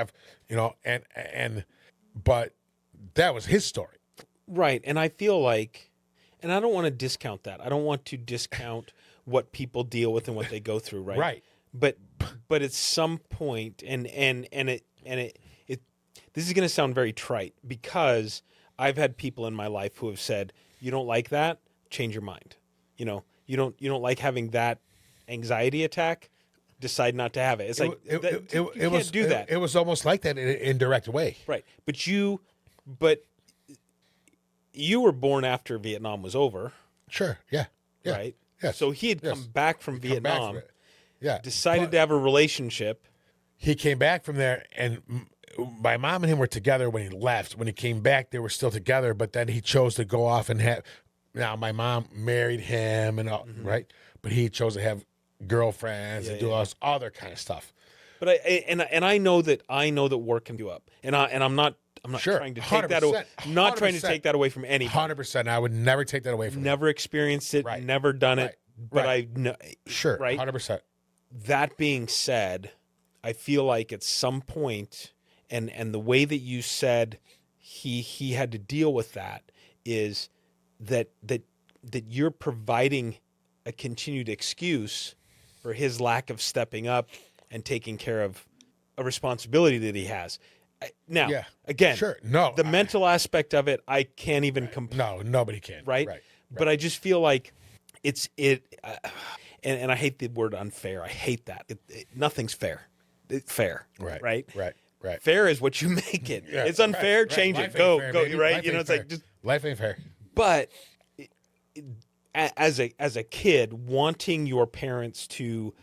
but that was his story. Right. And I feel like, and I don't want to discount that. I don't want to discount what people deal with and what they go through, right? Right. But at some point, and this is going to sound very trite because I've had people in my life who have said, "You don't like that? Change your mind. You don't like having that anxiety attack? Decide not to have it." It's like you can't do that. It was almost like that in an indirect way, right? But you were born after Vietnam was over. Sure. Yeah. Right. Yeah. So he had come back from Vietnam. Decided to have a relationship. He came back from there, and my mom and him were together when he left. When he came back, they were still together, but then he chose to go off and have. Now, my mom married him, and all, right? But he chose to have girlfriends and do all this other kind of stuff. But I know that work can do up, and I'm not sure, trying to take that away. Not trying to take that away from anybody. 100%. I would never take that away from Never experienced it, right. Never done it, but I know. Sure, right? 100%. That being said, I feel like at some point, and the way that you said he had to deal with that is that you're providing a continued excuse for his lack of stepping up and taking care of a responsibility that he has. Now, Yeah. again, Sure. No, the mental aspect of it, I can't even No, nobody can. right? But I just feel like and I hate the word unfair. I hate that. Nothing's fair. It's fair. Right. Right. Right. Fair is what you make it. Yeah, it's unfair. right. Change Life it. ain't Go. fair, Go. baby. Right. Life You know, ain't it's fair. like just. Life ain't fair. But as a kid, wanting your parents to,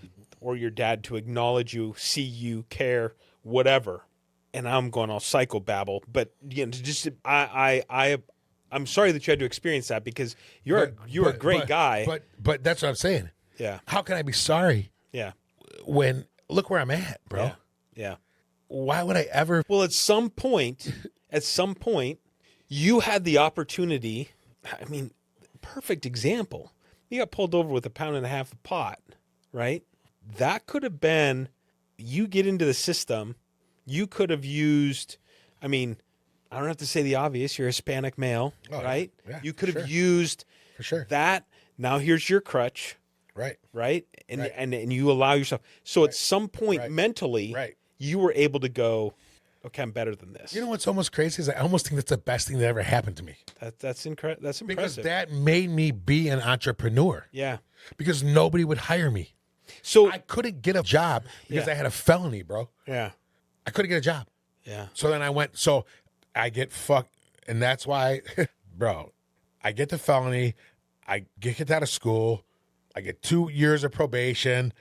or your dad to acknowledge you, see you, care, whatever, and I'm going all psychobabble, but just I'm sorry that you had to experience that because you're a great guy. But that's what I'm saying. Yeah. How can I be sorry Yeah. when look where I'm at, bro? Yeah. Why would I ever? Well, at some point, you had the opportunity. I mean, perfect example. You got pulled over with 1.5 pounds of pot, right? That could have been, you get into the system, you could have used, I mean, I don't have to say the obvious, you're a Hispanic male, right? Yeah, you could have used for sure that. Now here's your crutch, right? And you allow yourself. So at some point mentally, you were able to go, okay, I'm better than this. You know what's almost crazy is I almost think that's the best thing that ever happened to me. That's incredible. That's Because impressive. that made me be an entrepreneur. Yeah. Because nobody would hire me. So I couldn't get a job because I had a felony, bro. Yeah. I couldn't get a job. Yeah. So then I get fucked. And that's why, bro, I get the felony. I get kicked out of school. I get 2 years of probation.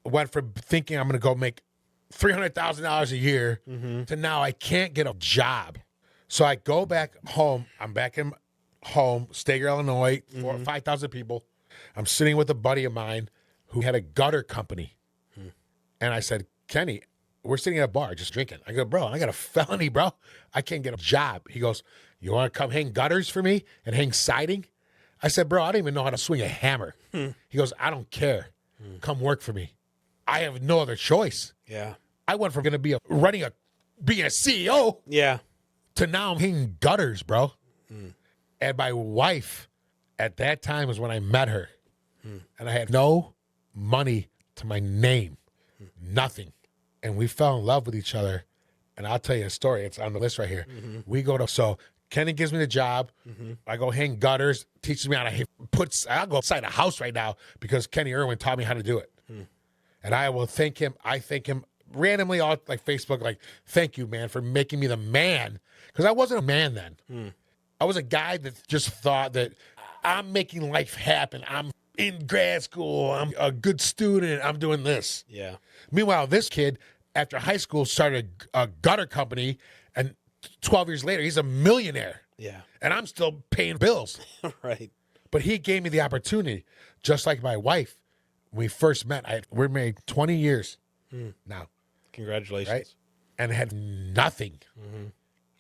Went from thinking I'm going to go make $300,000 a year to now I can't get a job. So I go back home. I'm back in home, Stager, Illinois, 4,000 or 5,000 people. I'm sitting with a buddy of mine who had a gutter company. And I said, Kenny, we're sitting at a bar just drinking. I go, bro, I got a felony, bro. I can't get a job. He goes, you want to come hang gutters for me and hang siding? I said, bro, I don't even know how to swing a hammer. He goes, I don't care. Come work for me. I have no other choice. Yeah. I went from going to being a CEO to now I'm hanging gutters, bro. And my wife at that time was when I met her. And I had no money to my name, nothing. And we fell in love with each other. And I'll tell you a story. It's on the list right here. So Kenny gives me the job. I go hang gutters, teaches me how to I'll go inside a house right now because Kenny Irwin taught me how to do it. And I will thank him. I thank him randomly on like Facebook, like, thank you, man, for making me the man. Because I wasn't a man then. I was a guy that just thought that I'm making life happen. I'm in grad school. I'm a good student. I'm doing this. Yeah. Meanwhile, this kid, after high school, started a gutter company. And 12 years later, he's a millionaire. Yeah. And I'm still paying bills. Right. But he gave me the opportunity, just like my wife. When we first met, we're married 20 years now. Congratulations. Right? And had nothing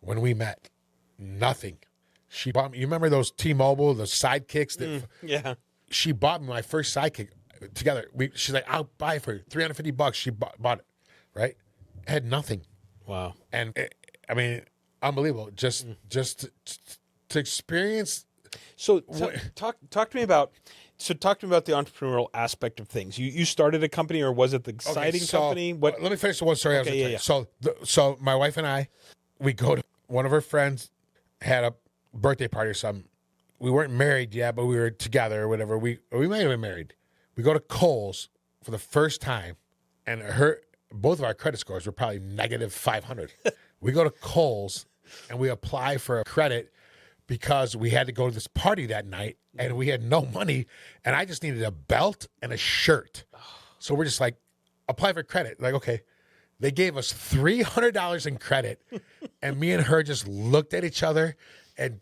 when we met. Nothing. She bought me, you remember those T-Mobile, the sidekicks? Yeah. She bought me my first sidekick together. She's like, I'll buy it for $350. She bought it, right? Had nothing. Wow. And I mean, unbelievable. Just to experience. So talk to me about the entrepreneurial aspect of things. You started a company, or was it the siding company? What? Let me finish the one story. Okay, So my wife and I, we go to one of her friends had a birthday party or something. We weren't married yet, but we were together or whatever. We might have been married. We go to Kohl's for the first time, and both of our credit scores were probably negative 500. We go to Kohl's and we apply for a credit because we had to go to this party that night and we had no money, and I just needed a belt and a shirt. So we're just like, apply for credit. Like, okay. They gave us $300 in credit, and me and her just looked at each other and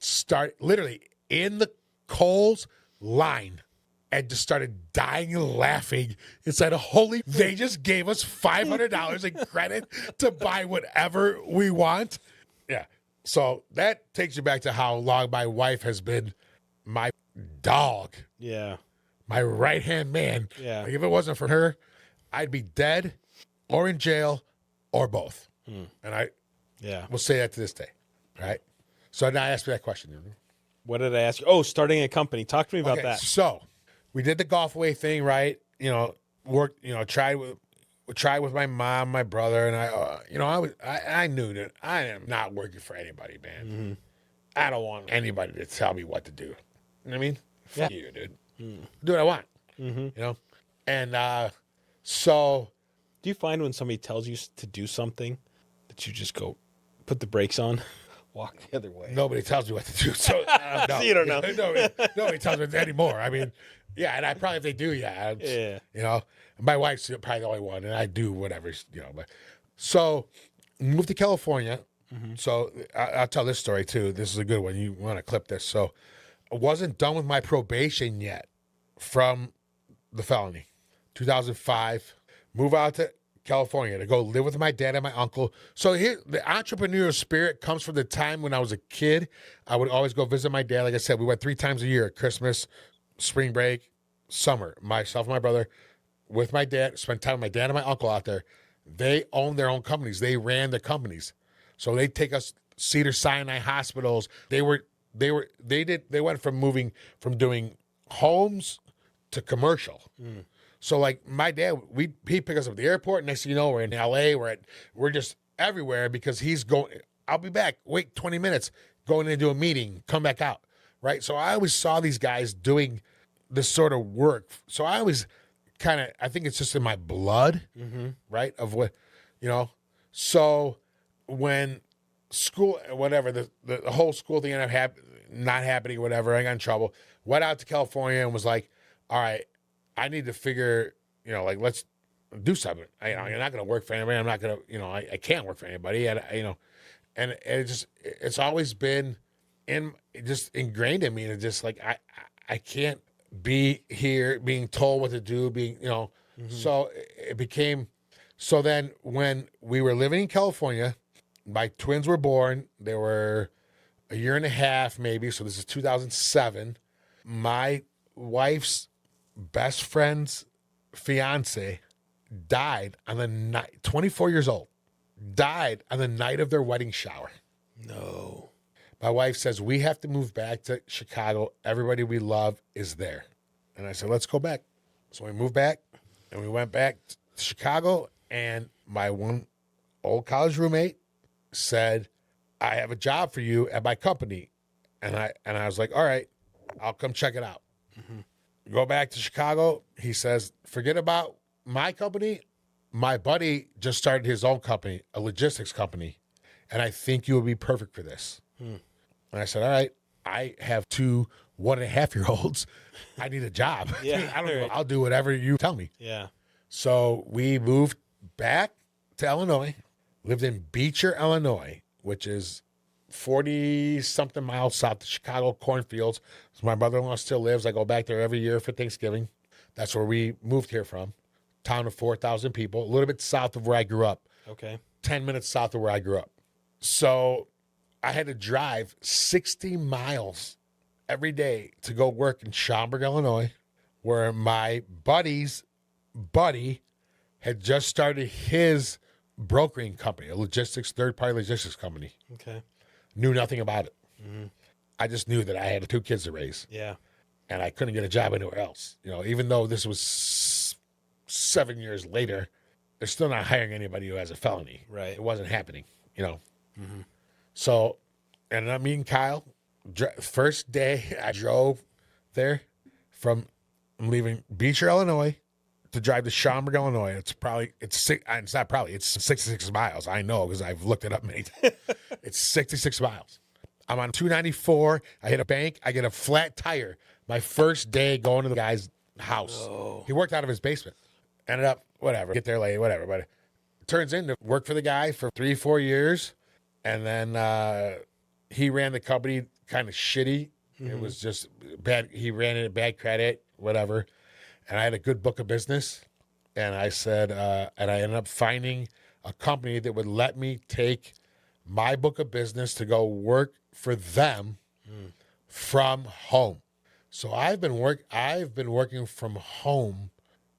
literally in the Kohl's line and just started dying and laughing. It's like, they just gave us $500 in credit to buy whatever we want. Yeah. So that takes you back to how long my wife has been my dog. Yeah. My right-hand man. Yeah. Like, if it wasn't for her, I'd be dead or in jail or both. And I will say that to this day. Right? So now ask me that question. What did I ask you? Oh, starting a company. Talk to me about that. So we did the golf away thing, right? Worked, tried with tried with my mom, my brother, and I knew that I am not working for anybody, man. Mm-hmm. I don't want anybody to tell me what to do. You know what I mean? Fuck you, dude. Mm. Do what I want. Mm-hmm. You know? And so Do you find when somebody tells you to do something that you just go put the brakes on, walk the other way? nobody tells me what to do. So no. You don't know. Nobody tells me anymore. I mean, yeah, and I probably if they do, yeah. Yeah. You know, my wife's probably the only one, and I do whatever, you know. But so moved to California. Mm-hmm. So I'll tell this story too. This is a good one. You want to clip this? So I wasn't done with my probation yet from the felony. 2005, move out to California to go live with my dad and my uncle. So here, the entrepreneurial spirit comes from the time when I was a kid. I would always go visit my dad. Like I said, we went 3 times a year: Christmas, spring break, summer. Myself and my brother with my dad, spent time with my dad and my uncle out there. They owned their own companies. They ran the companies. So they take us Cedar Sinai hospitals. They went from doing homes to commercial. Mm. So like my dad, he pick us up at the airport. Next thing you know, we're in LA. We're just everywhere because he's going. I'll be back. Wait 20 minutes. Going into a meeting. Come back out. Right. So I always saw these guys doing this sort of work. So I always I think it's just in my blood. Mm-hmm. Right. Of what, you know. So when school, whatever, the whole school thing ended up not happening, whatever, I got in trouble. Went out to California and was like, all right, I need to figure, you know, like, let's do something. I'm not going to work for anybody. I'm not going to, you know, I can't work for anybody. And, you know, and it's always been just ingrained in me. And it's just like, I can't be here being told what to do, being, you know. Mm-hmm. So it became, so then when we were living in California, my twins were born. They were a year and a half, maybe. So this is 2007. My wife's best friend's fiance died on the night, 24 years old, died on the night of their wedding shower. No. My wife says, we have to move back to Chicago. Everybody we love is there. And I said, let's go back. So we moved back, and we went back to Chicago, and my one old college roommate said, I have a job for you at my company. And I was like, all right, I'll come check it out. Mm-hmm. Go back to Chicago. He says, forget about my company. My buddy just started his own company, a logistics company, and I think you would be perfect for this. And I said, all right, I have 2 1.5-year-olds. I need a job. Yeah, I don't know. I'll do whatever you tell me. Yeah. So we moved back to Illinois, lived in Beecher, Illinois, which is 40-something miles south of Chicago cornfields. So my brother-in-law still lives. I go back there every year for Thanksgiving. That's where we moved here from. Town of 4,000 people, a little bit south of where I grew up. Okay. 10 minutes south of where I grew up. So I had to drive 60 miles every day to go work in Schaumburg, Illinois, where my buddy's buddy had just started his brokering company, a third-party logistics company. Okay. Knew nothing about it. Mm-hmm. I just knew that I had 2 kids to raise. Yeah. And I couldn't get a job anywhere else. You know, even though this was 7 years later, they're still not hiring anybody who has a felony. Right. It wasn't happening, you know. Mm-hmm. So, and I mean, Kyle, first day I drove there I'm leaving Beecher, Illinois, to drive to Schaumburg, Illinois. It's 66 miles. I know because I've looked it up many times. It's 66 miles. I'm on 294. I hit a bank. I get a flat tire. My first day going to the guy's house. Oh. He worked out of his basement. Ended up, whatever, get there late, whatever. But it turns into work for the guy for 3-4 years. And then he ran the company kind of shitty. Mm-hmm. It was just bad. He ran it at bad credit, whatever. And I had a good book of business. And I said, and I ended up finding a company that would let me take my book of business to go work for them from home. So I've been working from home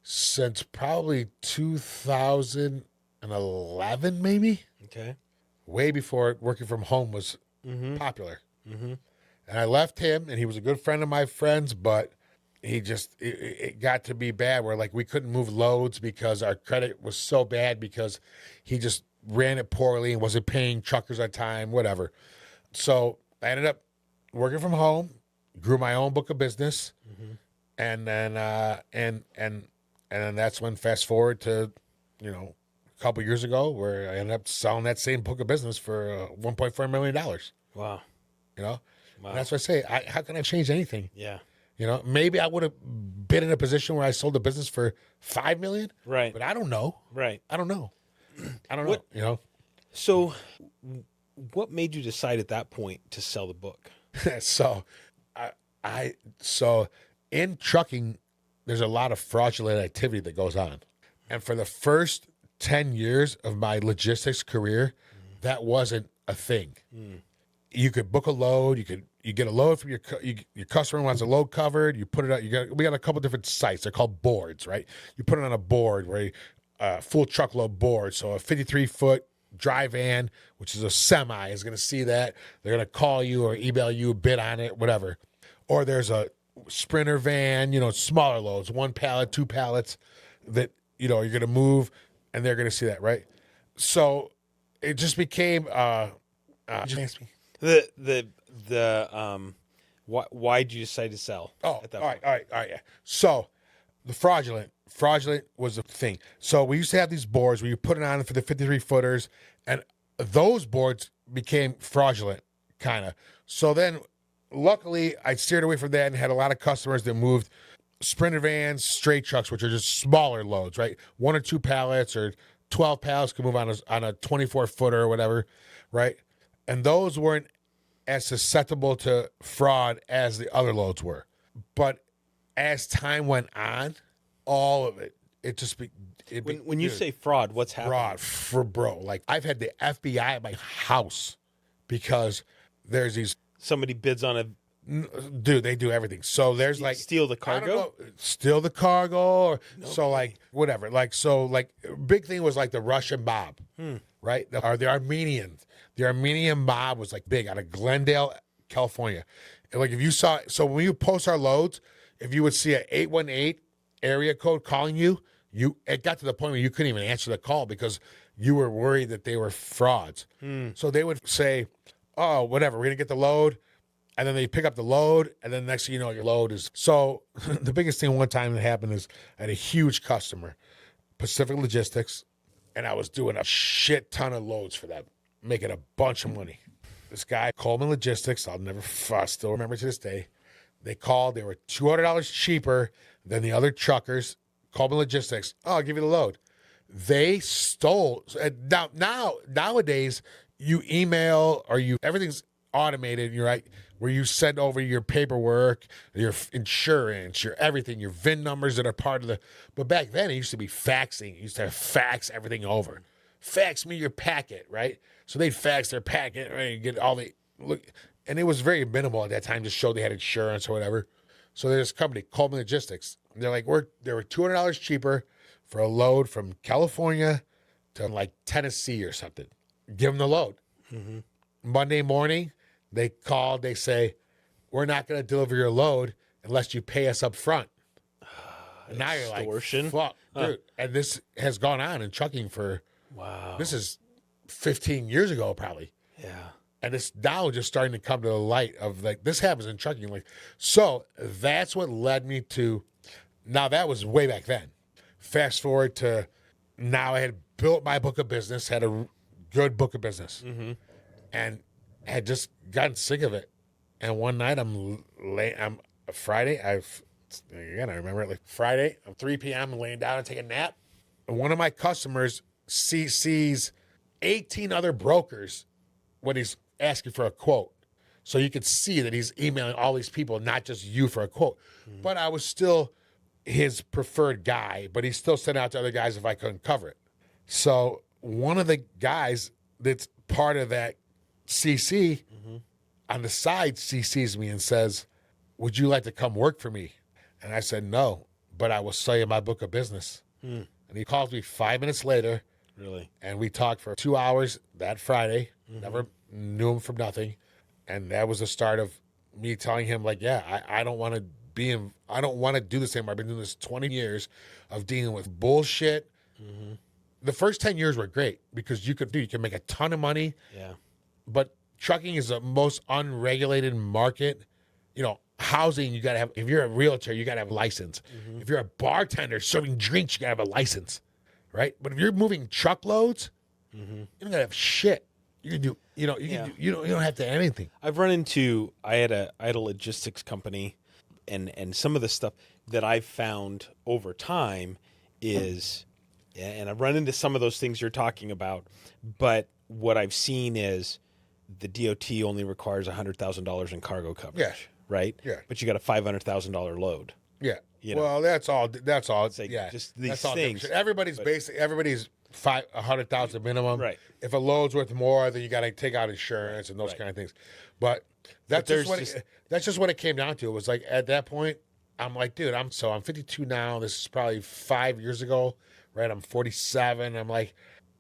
since probably 2011, maybe. Okay. Way before working from home was popular. Mm-hmm. And I left him, and he was a good friend of my friends, but it got to be bad where like we couldn't move loads because our credit was so bad because he just ran it poorly and wasn't paying truckers on time, whatever. So I ended up working from home, grew my own book of business, and then and then that's when fast forward to, a couple years ago where I ended up selling that same book of business for $1.4 million. Wow. Wow. Wow. And that's what I say. How can I change anything? Yeah. Maybe I would have been in a position where I sold a business for $5 million. Right. But I don't know. Right. I don't know. So what made you decide at that point to sell the book? So so in trucking, there's a lot of fraudulent activity that goes on. And for the first 10 years of my logistics career, that wasn't a thing. You could book a load. You get a load from your customer wants a load covered. You put it out. We got a couple different sites. They're called boards, right? You put it on a board where full truckload board. So a 53-foot dry van, which is a semi, is going to see that. They're going to call you or email you a bid on it, whatever. Or there's a sprinter van, smaller loads, 1 pallet, 2 pallets that, you're going to move, and they're going to see that, right? So it just became, just ask me. Why did you decide to sell? Oh, at that all point? right, yeah. So the fraudulent was a thing. So we used to have these boards where you put it on for the 53-footers, and those boards became fraudulent, kind of. So then, luckily, I steered away from that and had a lot of customers that moved sprinter vans, straight trucks, which are just smaller loads, right? 1 or 2 pallets or 12 pallets can move on a 24-footer or whatever, right? And those weren't as susceptible to fraud as the other loads were. But as time went on, all of it just when you say fraud, what's happening? Bro. Like I've had the FBI at my house because there's these. Somebody bids on a. Dude, they do everything. So there's like steal the cargo, I don't know, steal the cargo, or so like whatever. Like so, like big thing was like the Russian mob, right? Or the Armenians. The Armenian mob was like big out of Glendale, California. And like if you saw, so when you post our loads, if you would see an 818 area code calling you, it got to the point where you couldn't even answer the call because you were worried that they were frauds. So they would say, "Oh, whatever, we're gonna get the load." And then they pick up the load, and then next thing you know, your load is... So the biggest thing one time that happened is I had a huge customer, Pacific Logistics, and I was doing a shit ton of loads for them, making a bunch of money. This guy, Coleman Logistics, I still remember to this day, they called, they were $200 cheaper than the other truckers. Coleman Logistics, I'll give you the load. They stole... Nowadays, you email or everything's automated, you're right, where you send over your paperwork, your insurance, your everything, your VIN numbers that are part of the... But back then, it used to be faxing. You used to fax everything over. Fax me your packet, right? So they'd fax their packet, right? Get all the... Look, and it was very minimal at that time to show they had insurance or whatever. So there's this company, Coleman Logistics. They're like, they were $200 cheaper for a load from California to like Tennessee or something. Give them the load. Monday morning, they called, they say, we're not going to deliver your load unless you pay us up front. And now you're like, fuck, dude. And this has gone on in trucking for, this is 15 years ago probably. Yeah. And it's now just starting to come to the light of like, this happens in trucking. Like, so that's what led me to, now that was way back then. Fast forward to now I had built my book of business, had a good book of business. And had just gotten sick of it. And one night I'm Friday, I remember it like Friday, 3 p.m. I'm laying down and taking a nap. And one of my customers sees 18 other brokers when he's asking for a quote. So you could see that he's emailing all these people, not just you for a quote. But I was still his preferred guy, but he still sent out to other guys if I couldn't cover it. So one of the guys that's part of that CC on the side CCs me and says, would you like to come work for me? And I said, no, but I will sell you my book of business. And he calls me 5 minutes later. Really? And we talked for 2 hours that Friday. Never knew him from nothing. And that was the start of me telling him, like, yeah, I don't want to I don't want to do this anymore. I've been doing this 20 years of dealing with bullshit. The first 10 years were great because you can make a ton of money. Yeah. But trucking is the most unregulated market. You know, housing, you got to have, if you're a realtor, you got to have a license. If you're a bartender serving drinks, you got to have a license, right? But if you're moving truckloads, you don't got to have shit. You can do, you don't have to do anything. I've run into, I had a logistics company, and some of the stuff that I've found over time is, and I've run into some of those things you're talking about, but what I've seen is the DOT only requires $100,000 in cargo coverage. Yeah. Right? Yeah. But you got a $500,000 load. Yeah. You know? Well, that's all. Like, Yeah. just these That's all things. different. Everybody's 100,000 minimum. Right. If a load's worth more, then you got to take out insurance and those kind of things. But that's just what it came down to. It was like at that point, I'm like, dude, I'm 52 now. This is probably 5 years ago, right? I'm 47. I'm like,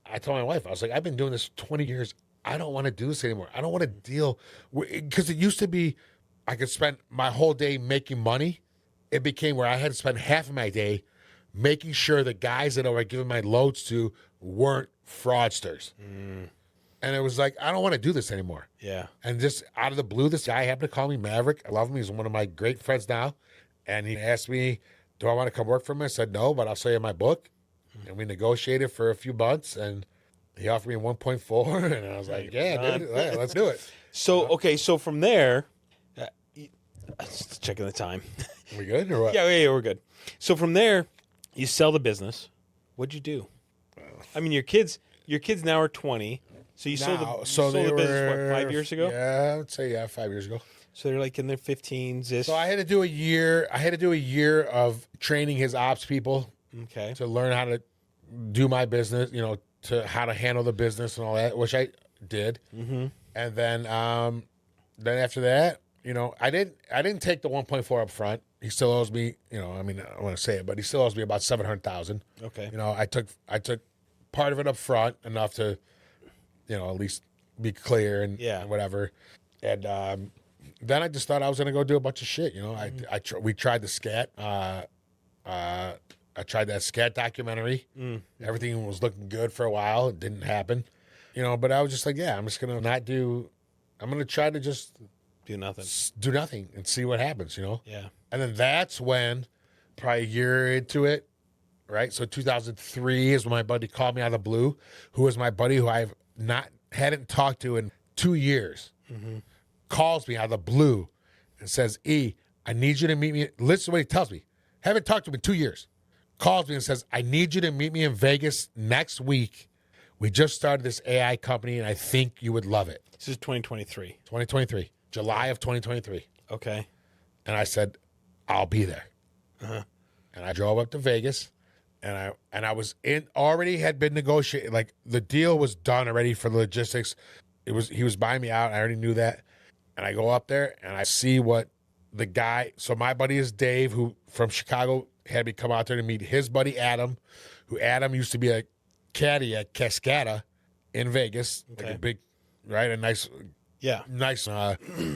I told my wife, I was like, I've been doing this 20 years. I don't want to do this anymore. I don't want to deal with, because it used to be I could spend my whole day making money. It became where I had to spend half of my day making sure the guys that I were giving my loads to weren't fraudsters. And it was like, I don't want to do this anymore. Yeah. And just out of the blue, this guy happened to call me Maverick. I love him. He's one of my great friends now. And he asked me, do I want to come work for him? I said, no, but I'll sell you my book. And we negotiated for a few months, and he offered me 1.4, and I was like, yeah, dude, yeah, let's do it. So, okay, so from there, checking the time. We good or what? Yeah, we're good. So from there, you sell the business. What'd you do? I mean, your kids now are 20. So you sold the business, what, 5 years ago? Yeah, I would say, 5 years ago. So they're like in their 15s-ish. So I had to do a year of training his ops people to learn how to do my business, to how to handle the business and all that, which I did. And then after that, I didn't take the 1.4 up front. He still owes me, I don't want to say it, but he still owes me about $700,000. Okay. I took part of it up front, enough to, at least be clear and whatever. And then I just thought I was going to go do a bunch of shit. We tried the scat. I tried that scat documentary. Everything was looking good for a while. It didn't happen, but I was just like, I'm just going to I'm going to try to just do nothing and see what happens, Yeah. And then that's when, probably a year into it, right? So 2003 is when my buddy called me out of the blue, who was my buddy who hadn't talked to in 2 years. Calls me out of the blue and says, E, I need you to meet me. Listen to what he tells me. Haven't talked to him in 2 years. Calls me and says, I need you to meet me in Vegas next week. We just started this AI company, and I think you would love it. This is 2023. 2023. July of 2023. Okay. And I said, I'll be there. And I drove up to Vegas, and I was already had been negotiating. Like, the deal was done already for the logistics. He was buying me out. I already knew that. And I go up there, and I see what the guy. So my buddy is Dave, who from Chicago had me come out there to meet his buddy Adam, who Adam used to be a caddy at Cascada in Vegas, like a big, right, a nice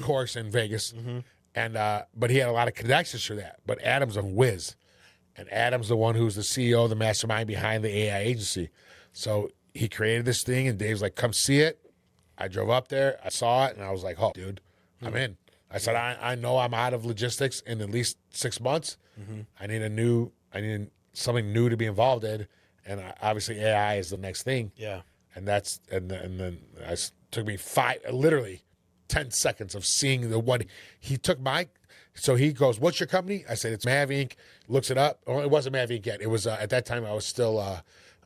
course in Vegas, and but he had a lot of connections for that. But Adam's a whiz, and Adam's the one who's the CEO, the mastermind behind the AI agency. So he created this thing, and Dave's like, "Come see it." I drove up there, I saw it, and I was like, "Oh, dude, I'm in." I said, I know I'm out of logistics in at least 6 months. I need something new to be involved in, and obviously AI is the next thing. Yeah, and then took me literally 10 seconds of seeing what he took my. So he goes, "What's your company?" I said, "It's Mav Inc." Looks it up. Oh, it wasn't Mav Inc. yet. It was at that time I was still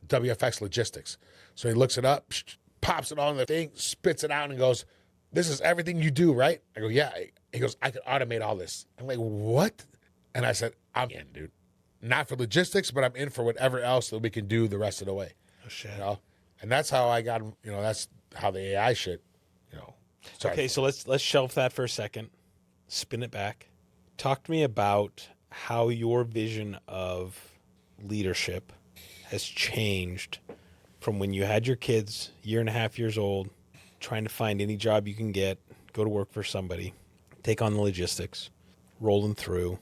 WFX Logistics. So he looks it up, pops it on the thing, spits it out, and goes, "This is everything you do, right?" I go, "Yeah." He goes, "I could automate all this." I'm like, "What?" And I said, "I'm in, dude. Not for logistics, but I'm in for whatever else that we can do the rest of the way." Oh, shit. And that's how I got, that's how the AI shit, started. Okay, so let's shelf that for a second. Spin it back. Talk to me about how your vision of leadership has changed from when you had your kids, 1.5 years old, trying to find any job you can get, go to work for somebody, take on the logistics, rolling through,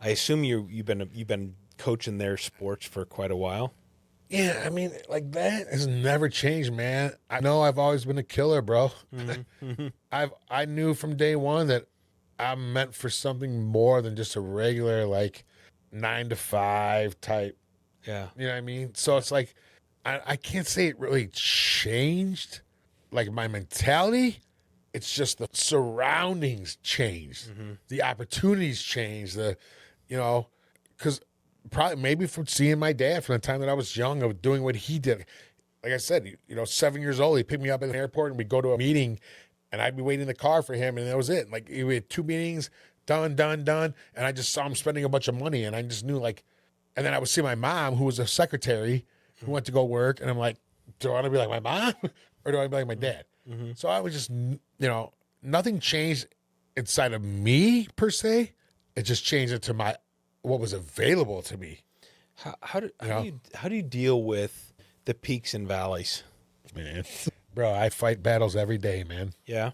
I assume you've been coaching their sports for quite a while. Yeah, I mean, like that has never changed, man. I know I've always been a killer, bro. I knew from day one that I'm meant for something more than just a regular like 9 to 5 type. Yeah. You know what I mean? So it's like I can't say it really changed like my mentality. It's just the surroundings changed, the opportunities changed, because probably maybe from seeing my dad from the time that I was young of doing what he did. Like I said, 7 years old, he'd pick me up at the airport and we'd go to a meeting and I'd be waiting in the car for him and that was it. Like we had 2 meetings, done. And I just saw him spending a bunch of money and I just knew like, and then I would see my mom who was a secretary who went to go work. And I'm like, do I want to be like my mom or do I want to be like my dad? So I was just, nothing changed inside of me per se. It just changed into what was available to me. How do you deal with the peaks and valleys? Man, bro, I fight battles every day, man. Yeah.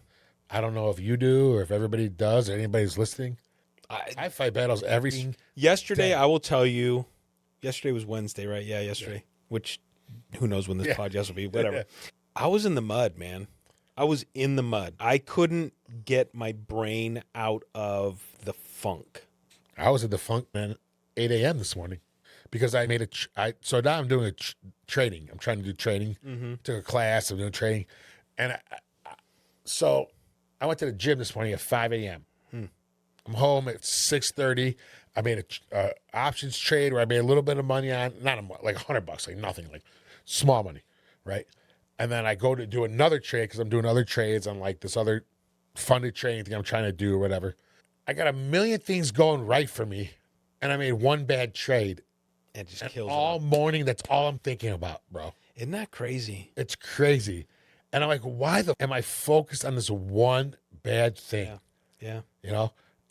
I don't know if you do or if everybody does or anybody's listening. I fight battles every Yesterday, day. I will tell you, yesterday was Wednesday, right? Yeah, yesterday, which who knows when this podcast will be, whatever. I was in the mud, man. I was in the mud. I couldn't get my brain out of the funk. I was in the funk, man, 8 a.m. this morning because I made so now I'm doing training. I'm trying to do training. Took a class. I'm doing training. And so I went to the gym this morning at 5 a.m. I'm home at 6:30. I made a options trade where I made a little bit of money on, like $100, like nothing, like small money, right? And then I go to do another trade because I'm doing other trades on like this other funded trading thing I'm trying to do or whatever. I got a million things going right for me, and I made one bad trade. And just kills all morning. That's all I'm thinking about, bro. Isn't that crazy? It's crazy. And I'm like, why am I focused on this one bad thing? Yeah.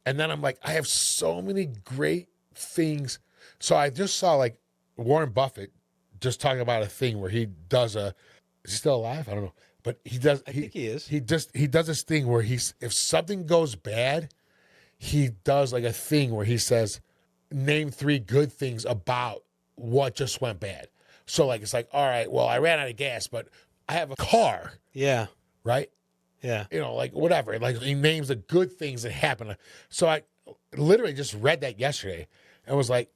And then I'm like, I have so many great things. So I just saw like Warren Buffett just talking about a thing where he does is he still alive? I don't know. But he does. I think he is. He does this thing where if something goes bad, he does like a thing where he says, name 3 good things about what just went bad. So like, it's like, all right, well, I ran out of gas, but I have a car. Yeah. Right? Yeah. Like whatever. Like he names the good things that happen. So I literally just read that yesterday and was like,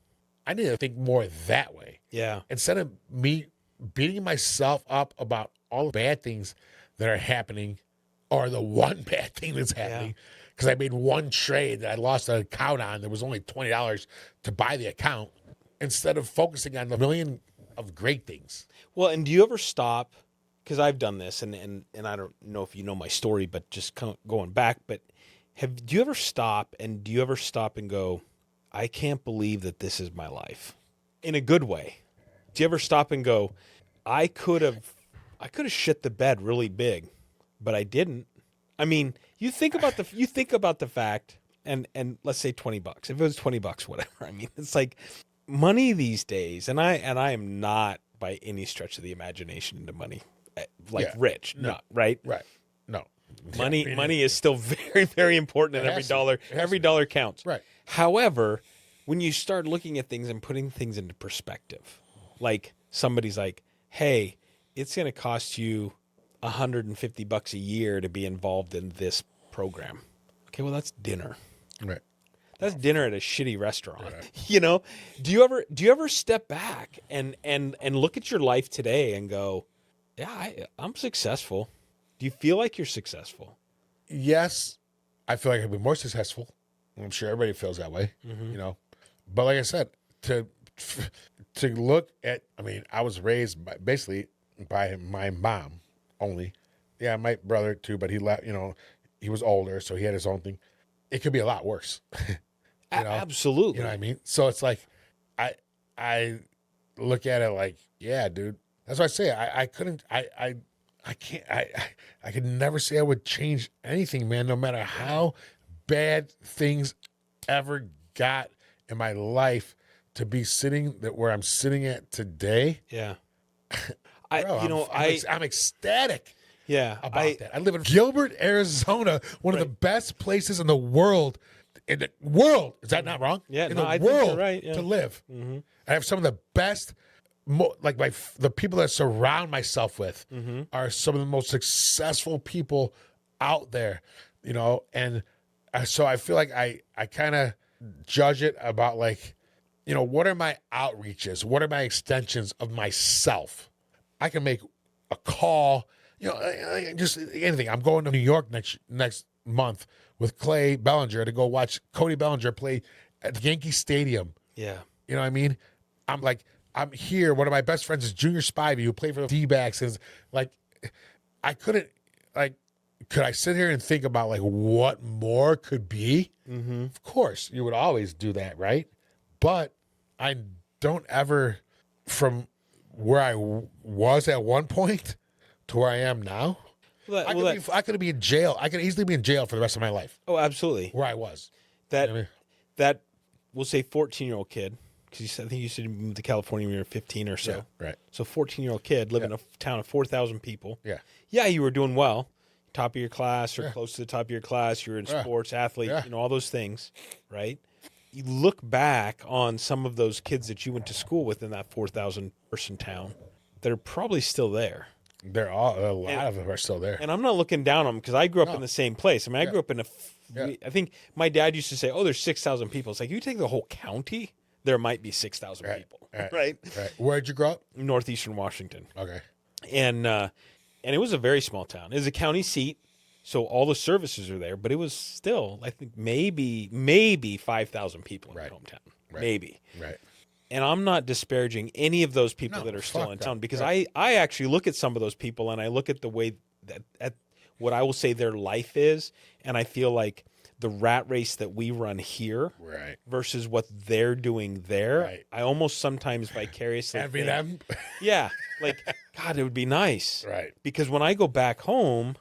I need to think more that way. Yeah. Instead of me beating myself up about all the bad things that are happening or the one bad thing that's happening. Because I made one trade that I lost an account on. There was only $20 to buy the account instead of focusing on the million of great things. Well, and do you ever stop? Because I've done this, and I don't know if you know my story, but just going back. But do you ever stop and go, I can't believe that this is my life, in a good way? Do you ever stop and go, I could have shit the bed really big, but I didn't. I mean, you think about the fact, and let's say $20. If it was $20, whatever. I mean, it's like money these days, and I am not by any stretch of the imagination into money, rich, no, right? Right. No. Money is still very, very important, and every dollar counts. Right. However, when you start looking at things and putting things into perspective, like somebody's like, hey, it's going to cost you $150 a year to be involved in this program. Okay, well, that's dinner. Right. That's dinner at a shitty restaurant. Right. Do you ever step back and look at your life today and go, yeah, I'm successful. Do you feel like you're successful? Yes, I feel like I've been more successful. I'm sure everybody feels that way, But like I said, to look at, I mean, I was raised basically by my mom only. Yeah, my brother too, but he left, he was older, so he had his own thing. It could be a lot worse. Absolutely. You know what I mean? So it's like, I look at it like, yeah, dude. That's why I say I could never say I would change anything, man, no matter how bad things ever got in my life to be sitting where I'm sitting at today. Yeah. I'm ecstatic. Yeah. About that. I live in Gilbert, Arizona, one of the best places in the world in the world. Is that not wrong? Yeah, in no, the I think you're world right, yeah. to live. I have some of the best, like the people that I surround myself with are some of the most successful people out there, you know. And so I feel like I kind of judge it about like, you know, what are my outreaches? What are my extensions of myself? I can make a call, you know, just anything. I'm going to New York next month with Clay Bellinger to go watch Cody Bellinger play at the Yankee Stadium. Yeah. You know what I mean? I'm here. One of my best friends is Junior Spivey, who played for the D-backs. And like, I couldn't, like, could I sit here and think about like what more could be? Of course, you would always do that, right? But I don't ever, from where I was at one point to where I am now. I could be in jail. I could easily be in jail for the rest of my life. Oh, absolutely. Where I was. That You know what I mean? that we'll say 14-year-old kid, because I think you said you moved to California when you were 15 or so. Yeah, right. So 14-year-old kid living in a town of 4,000 people. Yeah. Yeah, you were doing well, top of your class or close to the top of your class. You were in sports, athlete, you know, all those things, right? You look back on some of those kids that you went to school with in that 4,000 person town that are probably still there. They're all, a lot of them are still there. And I'm not looking down on them because I grew up in the same place. I mean, I grew up in I think my dad used to say, oh, there's 6,000 people. It's like, you take the whole county, there might be 6,000 people, right? Right. Where'd you grow up? Northeastern Washington. Okay. And it was a very small town. It was a county seat, so all the services are there, but it was still, I think, maybe 5,000 people in my hometown. Right. Maybe. Right. And I'm not disparaging any of those people that are still in town, because I actually look at some of those people and I look at the way that at what I will say their life is, and I feel like the rat race that we run here versus what they're doing there, I almost sometimes vicariously envy them. Yeah, like, God, it would be nice. Right. Because when I go back home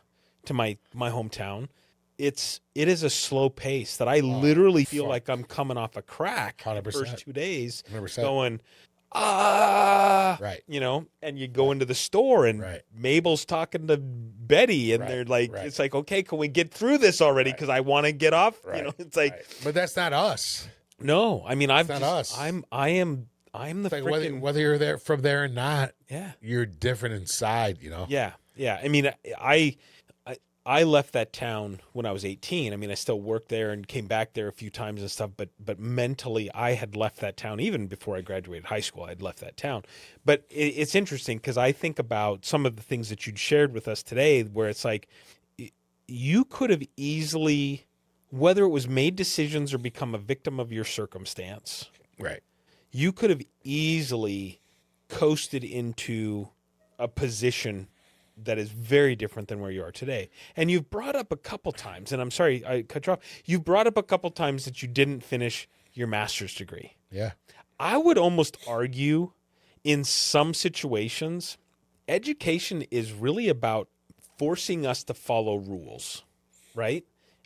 to my hometown, it is a slow pace that I literally feel like I'm coming off a crack 100%. the first 2 days 100%. going, Right. you know, and you go into the store and Mabel's talking to Betty and they're like, it's like, okay, can we get through this already? Because I want to get off. You know, it's like, but that's not us. No, I mean, I am the like freaking, whether you're there from there or not. Yeah. You're different inside, you know? Yeah. Yeah. I mean, I left that town when I was 18. I mean, I still worked there and came back there a few times and stuff, but mentally I had left that town. Even before I graduated high school, I'd left that town. But it's interesting because I think about some of the things that you'd shared with us today, where it's like you could have easily, whether it was made decisions or become a victim of your circumstance, Right. you could have easily coasted into a position that is very different than where you are today. And you've brought up a couple times, and I'm sorry I cut you off, you've brought up a couple times that you didn't finish your master's degree. Yeah. I would almost argue in some situations, education is really about forcing us to follow rules, right?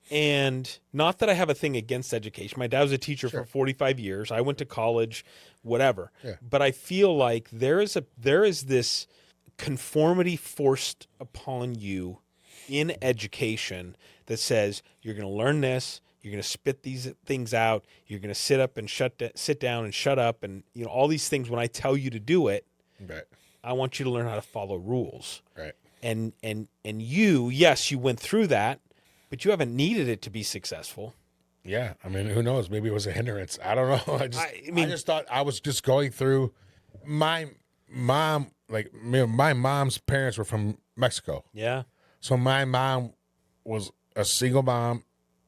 And not that I have a thing against education. My dad was a teacher for 45 years. I went to college, whatever. Yeah. But I feel like there is this conformity forced upon you in education that says you're going to learn this, you're going to spit these things out, you're going to sit up and sit down and shut up, and you know all these things. When I tell you to do it, Right. I want you to learn how to follow rules. Right. And you, yes, you went through that, but you haven't needed it to be successful. Yeah. I mean, who knows? Maybe it was a hindrance. I don't know. I just thought I was just going through. My mom, like my mom's parents were from Mexico. Yeah. So my mom was a single mom,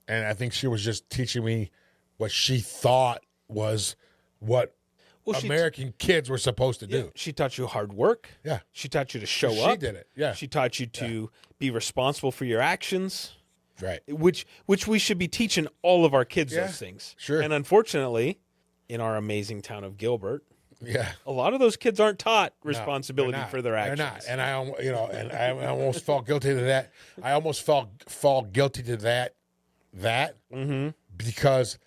and I think she was just teaching me what she thought was what American kids were supposed to do. She taught you hard work. Yeah. She taught you to show up. She did it. Yeah. She taught you to be responsible for your actions. Right. Which we should be teaching all of our kids those things. Sure. And unfortunately, in our amazing town of Gilbert, Yeah. a lot of those kids aren't taught responsibility for their actions. They're not. And I almost felt guilty to that. I almost fall guilty to that because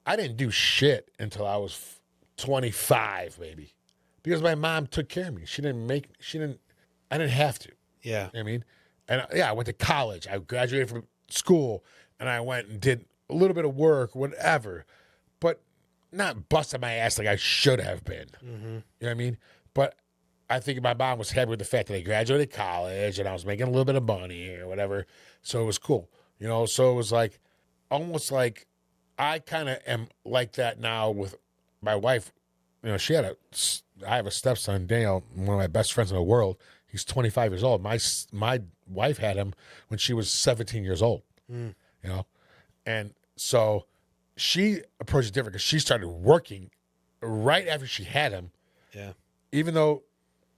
I didn't do shit until I was 25, maybe, because my mom took care of me. I didn't have to. Yeah. You know what I mean? And I went to college. I graduated from school, and I went and did a little bit of work, whatever, but not busting my ass like I should have been. You know what I mean? But I think my mom was happy with the fact that I graduated college and I was making a little bit of money or whatever. So it was cool, you know? So it was like, almost like I kind of am like that now with my wife. You know, I have a stepson, Daniel, one of my best friends in the world. He's 25 years old. My wife had him when she was 17 years old, you know? And so she approached it different because she started working right after she had him. Yeah. Even though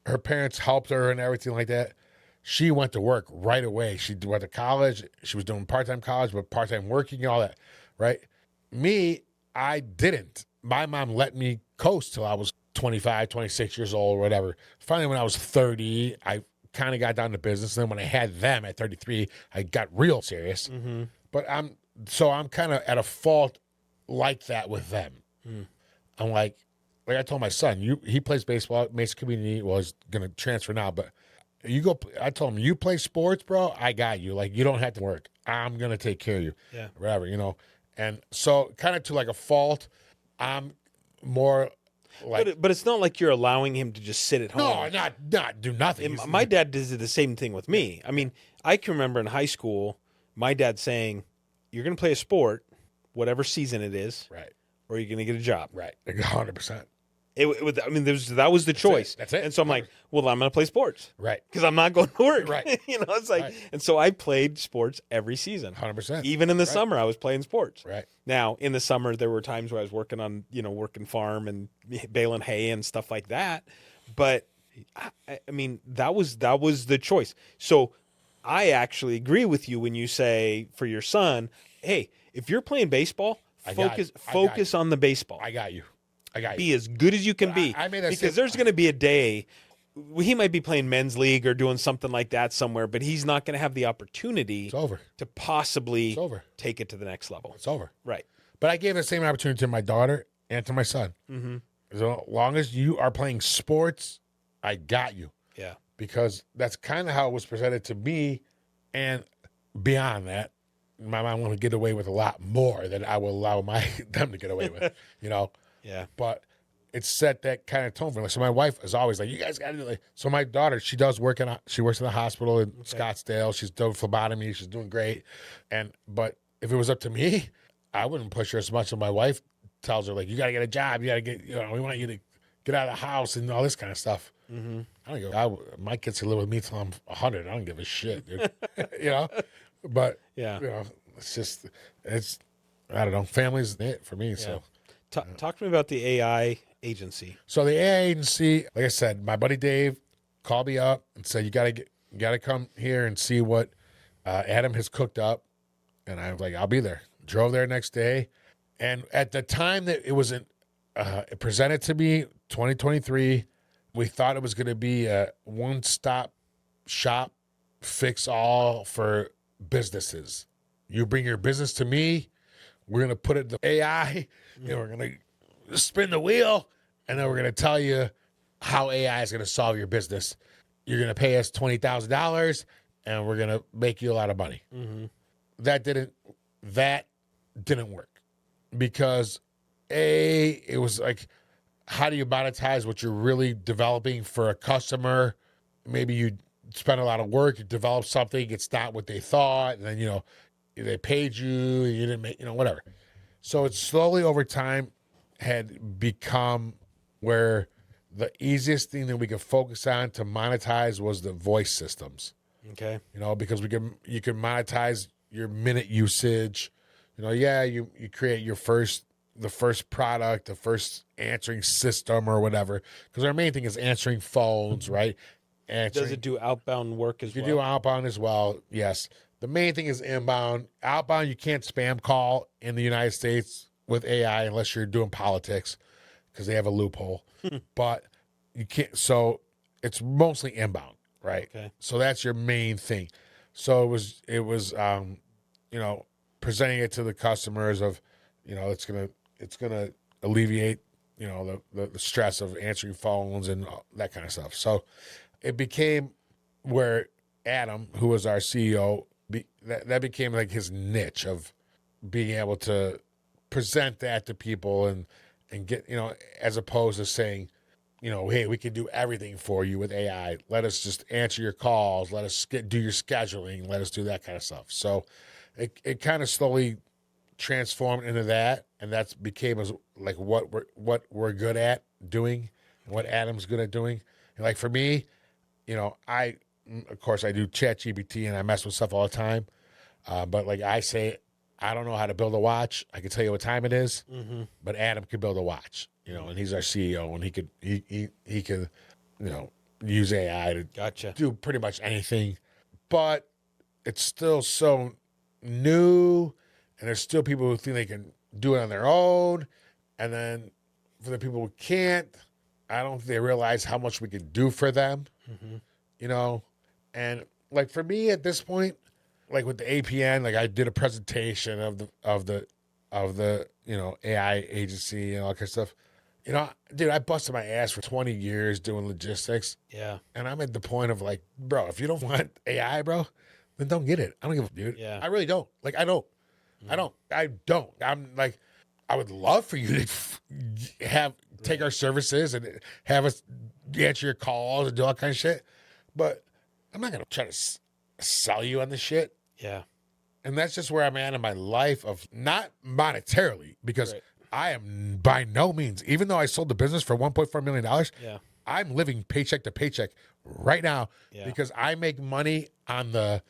her parents helped her and everything like that, she went to work right away. She went to college. She was doing part-time college, but part-time working and all that, right? Me, I didn't. My mom let me coast till I was 25, 26 years old or whatever. Finally, when I was 30, I kind of got down to business. And then when I had them at 33, I got real serious. But I'm kind of at a fault like that with them. I'm like I told my son, he plays baseball at Mesa Community. Well, he's going to transfer now, but I told him, you play sports, bro, I got you. Like, you don't have to work. I'm going to take care of you. Yeah. Whatever, you know. And so kind of to like a fault, I'm more like. But it's not like you're allowing him to just sit at home. No, not do nothing. My dad did the same thing with me. I mean, I can remember in high school, my dad saying, you're going to play a sport, whatever season it is, right, or you're going to get a job. Right, 100%. That was the choice. That's it. And so I'm like, well, I'm going to play sports. Right. Because I'm not going to work. Right. You know, it's like, and so I played sports every season. 100%. Even in the summer, I was playing sports. Right. Now, in the summer, there were times where I was working on, working farm and baling hay and stuff like that. But I mean, that was the choice. So I actually agree with you when you say for your son, hey, if you're playing baseball, focus on the baseball. I got you. Be as good as you can be. Because there's going to be a day he might be playing men's league or doing something like that somewhere, but he's not going to have the opportunity to possibly take it to the next level. It's over. Right. But I gave the same opportunity to my daughter and to my son. Mm-hmm. As long as you are playing sports, I got you. Yeah. Because that's kind of how it was presented to me. And beyond that, my mom want to get away with a lot more than I will allow them to get away with, you know? Yeah. But it set that kind of tone for me. So my wife is always like, you guys got to do it. So my daughter, she works in the hospital in Scottsdale. She's doing phlebotomy. She's doing great. But if it was up to me, I wouldn't push her as much as my wife tells her, like, you got to get a job. You got to get, we want you to get out of the house and all this kind of stuff. Mm-hmm. I don't give my kids can live with me till I'm 100. I don't give a shit, dude. But, it's, I don't know. Family's it for me, so. Talk to me about the AI agency. So the AI agency, like I said, my buddy Dave called me up and said, you gotta come here and see what Adam has cooked up. And I was like, I'll be there. Drove there next day. And at the time that it was presented to me, 2023, we thought it was going to be a one-stop shop, fix all for businesses. You bring your business to me, we're going to put it in the AI, and we're going to spin the wheel, and then we're going to tell you how AI is going to solve your business. You're going to pay us $20,000, and we're going to make you a lot of money. Mm-hmm. That didn't work because it was like, how do you monetize what you're really developing for a customer? Maybe you spend a lot of work, you develop something, it's not what they thought, and then they paid you, you didn't make, whatever. So it's slowly over time had become where the easiest thing that we could focus on to monetize was the voice systems. Okay. Because you can monetize your minute usage. You create the first product, the first answering system or whatever. Because our main thing is answering phones, right? Does it do outbound work as well? You do outbound as well, yes. The main thing is inbound. Outbound, you can't spam call in the United States with AI unless you're doing politics because they have a loophole. But you can't. So it's mostly inbound, right? Okay. So that's your main thing. So it was presenting it to the customers of, it's gonna alleviate, the stress of answering phones and that kind of stuff. So it became where Adam, who was our CEO, that became like his niche of being able to present that to people and get, as opposed to saying, hey, we can do everything for you with AI. Let us just answer your calls. Let us do your scheduling. Let us do that kind of stuff. So it kind of slowly transformed into that, and that's became as like what we're good at doing, and what Adam's good at doing. And like for me, I of course I do ChatGPT and I mess with stuff all the time, but like I say, I don't know how to build a watch. I can tell you what time it is, but Adam can build a watch, and he's our CEO, and he could use AI to do pretty much anything, but it's still so new, and there's still people who think they can do it on their own, and then for the people who can't, I don't think they realize how much we can do for them, and like for me at this point, like with the APN, like I did a presentation of the AI agency and all that kind of stuff. Dude, I busted my ass for 20 years doing logistics. Yeah. And I'm at the point of like, bro, if you don't want AI, bro, then don't get it. I don't give a dude. Yeah. I really don't. Like, I don't. I don't. I'm like, I would love for you to take our services and have us answer your calls and do all kind of shit. But I'm not going to try to sell you on this shit. Yeah. And that's just where I'm at in my life, of not monetarily, because I am by no means, even though I sold the business for $1.4 million, I'm living paycheck to paycheck right now because I make money on the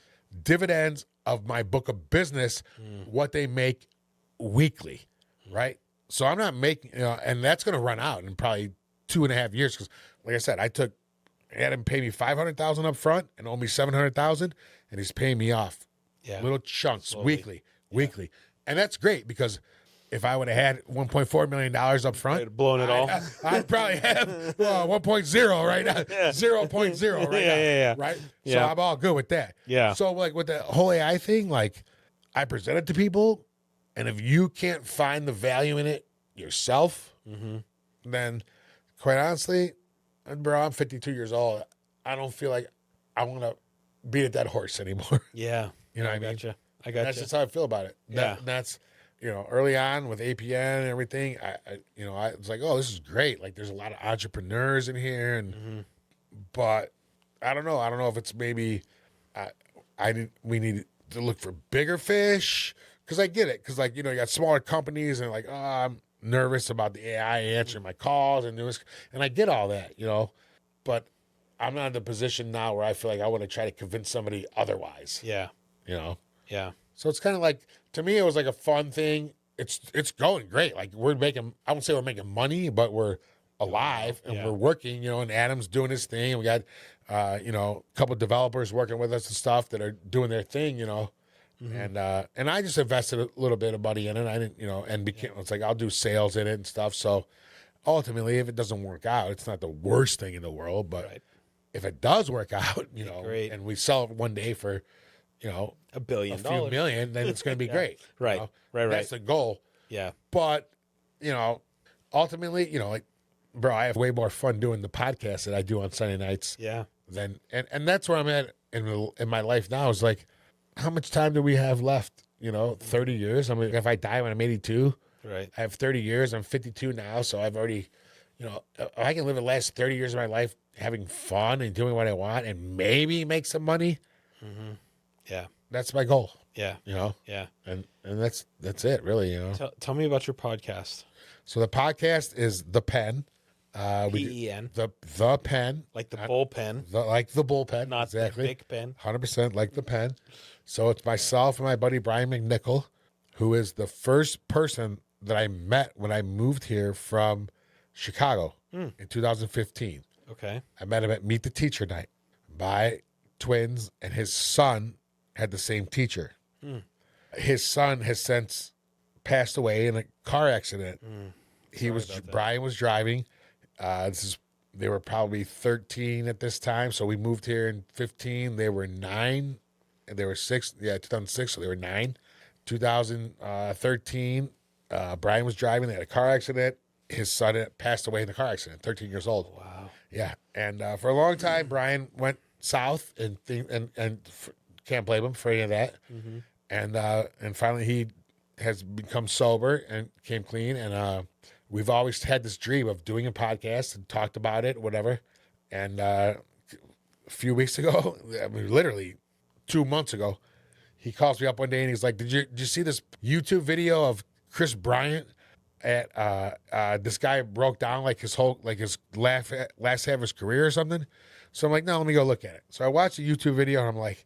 dividends of my book of business, what they make weekly, right? So I'm not making, and that's going to run out in probably 2.5 years. Because like I said, I had him pay me $500,000 up front and owe me $700,000, and he's paying me off little chunks weekly. And that's great, because if I would have had $1.4 million up front, blown it all. I'd probably have 1.0 right now, 0.0 right now, right? So I'm all good with that. Yeah. So like with the whole AI thing, like I present it to people, and if you can't find the value in it yourself, then quite honestly, bro, I'm 52 years old. I don't feel like I want to beat a dead horse anymore. Yeah. You know what I mean? I got That's you. just how I feel about it. That's, early on with APN and everything, I was like, oh, this is great. Like, there's a lot of entrepreneurs in here, but I don't know. I don't know if it's maybe we need to look for bigger fish, because I get it. Because like, you got smaller companies and like, oh, I'm nervous about the AI answering my calls and doing this, and I get all that, but I'm not in the position now where I feel like I want to try to convince somebody otherwise. Yeah. Yeah. So it's kind of like, to me, it was like a fun thing. It's going great. Like I won't say we're making money, but we're alive and we're working, and Adam's doing his thing. And we got, a couple of developers working with us and stuff that are doing their thing, and I just invested a little bit of money in it. I didn't, it's like, I'll do sales in it and stuff. So ultimately, if it doesn't work out, it's not the worst thing in the world, but if it does work out, and we sell it one day for, $1 billion, a few million, then it's going to be great. Right. That's the goal. Yeah. But, ultimately, like, bro, I have way more fun doing the podcast that I do on Sunday nights. Yeah. And that's where I'm at in my life now, is like, how much time do we have left? 30 years. I mean, if I die when I'm 82, right, I have 30 years. I'm 52 now. So I've already, if I can live the last 30 years of my life having fun and doing what I want and maybe make some money. Yeah. That's my goal. Yeah. Yeah. And that's it, really, Tell me about your podcast. So the podcast is The Pen. PEN. The Pen. Like the bullpen. Like the bullpen. Not exactly. the big pen. 100% like the pen. So it's myself and my buddy Brian McNichol, who is the first person that I met when I moved here from Chicago in 2015. Okay. I met him at Meet the Teacher Night. My twins and his son had the same teacher. His son has since passed away in a car accident. Brian was driving. They were probably 13 at this time. So we moved here in 15. They were 9 and they were 6. Yeah, 2006. So they were 9. 2013, Brian was driving. They had a car accident. His son had passed away in the car accident, 13 years old. Wow. Yeah. And for a long time, Brian went south and can't blame him for any of that. And finally has become sober and came clean, and we've always had this dream of doing a podcast and talked about it, whatever. And a few weeks ago, I mean, literally 2 months ago, he calls me up one day and he's like, "Did you see this YouTube video of Chris Bryant at this guy broke down like his last half of his career or something?" So I'm like, "No, let me go look at it." So I watched the YouTube video and I'm like,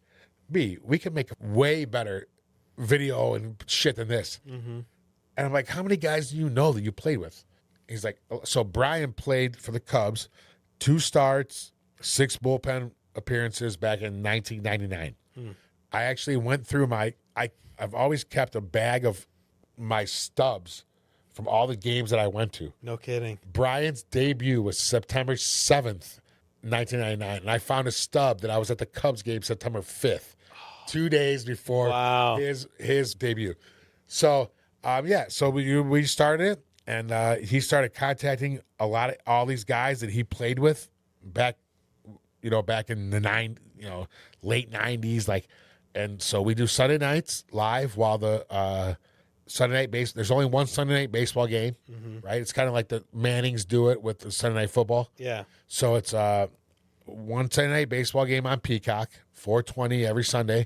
"B, we can make a way better video and shit than this." Mm-hmm. And I'm like, "How many guys do you know that you played with?" He's like, "So Brian played for the Cubs, 2 starts, 6 bullpen appearances back in 1999. I actually went through I've always kept a bag of my stubs from all the games that I went to. No kidding. Brian's debut was September 7th, 1999. And I found a stub that I was at the Cubs game September 5th, 2 days before his debut. So, so we started it, and he started contacting all these guys that he played with back in the late 90s, and so we do Sunday nights live while the Sunday night there's only one Sunday night baseball game, right? It's kind of like the Mannings do it with the Sunday night football. Yeah. So it's one Sunday night baseball game on Peacock, 4:20 every Sunday,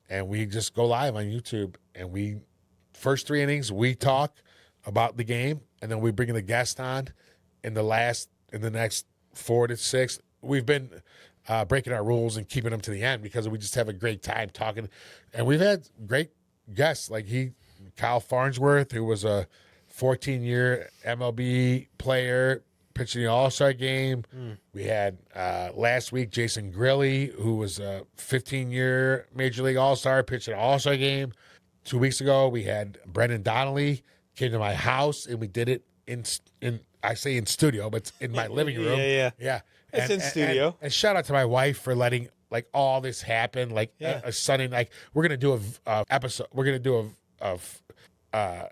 and we just go live on YouTube, and first 3 innings we talk about the game, and then we bring the guest on in the next 4 to 6. We've been breaking our rules and keeping them to the end because we just have a great time talking. And we've had great guests like Kyle Farnsworth, who was a 14-year MLB player, pitching the All-Star game. We had last week Jason Grilli, who was a 15-year Major League All-Star, pitching an All-Star game. 2 weeks ago, we had Brendan Donnelly came to my house, and we did it in I say in studio, but it's in my living room. Yeah. It's in studio. And shout out to my wife for letting all this happen. A Sunday, we're gonna do a episode. We're gonna do a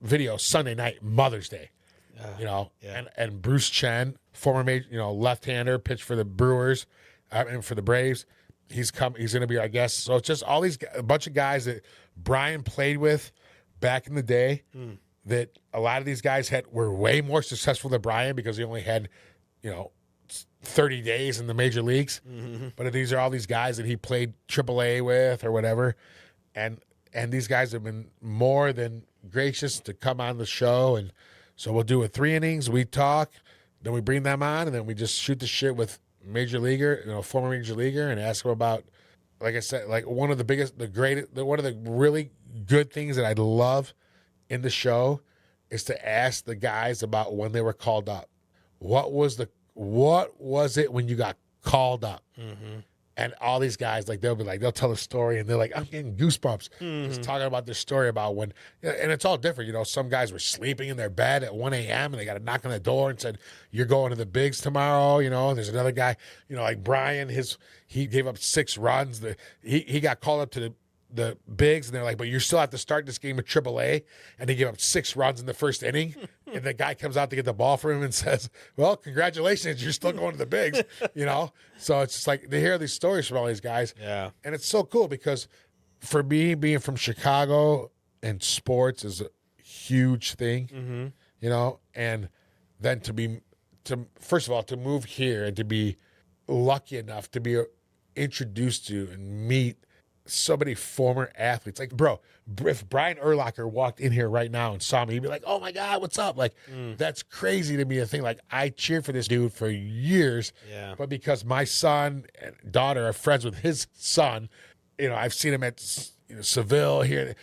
video Sunday night, Mother's Day. And Bruce Chen, former left-hander, pitched for the Brewers and for the Braves. He's gonna be our guest. So it's just a bunch of guys that Brian played with back in the day. That a lot of these guys were way more successful than Brian because he only had 30 days in the major leagues. But these are all these guys that he played AAA with or whatever, and these guys have been more than gracious to come on the show. And so we'll do 3 innings, we talk, then we bring them on, and then we just shoot the shit with former major leaguer, and ask them about, like I said, one of the really good things that I love in the show is to ask the guys about when they were called up. What was it when you got called up? And all these guys, they'll tell a story, and they're like, I'm getting goosebumps just talking about this story about when, and it's all different. Some guys were sleeping in their bed at 1 a.m. and they got a knock on the door and said, "You're going to the bigs tomorrow." There's another guy, like Brian, he gave up 6 runs. He got called up to the bigs, and they're like, "But you still have to start this game at AAA," and he gave up 6 runs in the first inning. And the guy comes out to get the ball for him and says, "Well, congratulations, you're still going to the bigs." So it's just to hear these stories from all these guys. Yeah. And it's so cool because for me, being from Chicago, and sports is a huge thing, and then first of all, to move here and to be lucky enough to be introduced to and meet so many former athletes. Bro, if Brian Urlacher walked in here right now and saw me, he'd be like, "Oh my God, what's up?" That's crazy to me to think. I cheered for this dude for years, but because my son and daughter are friends with his son, I've seen him at Seville here.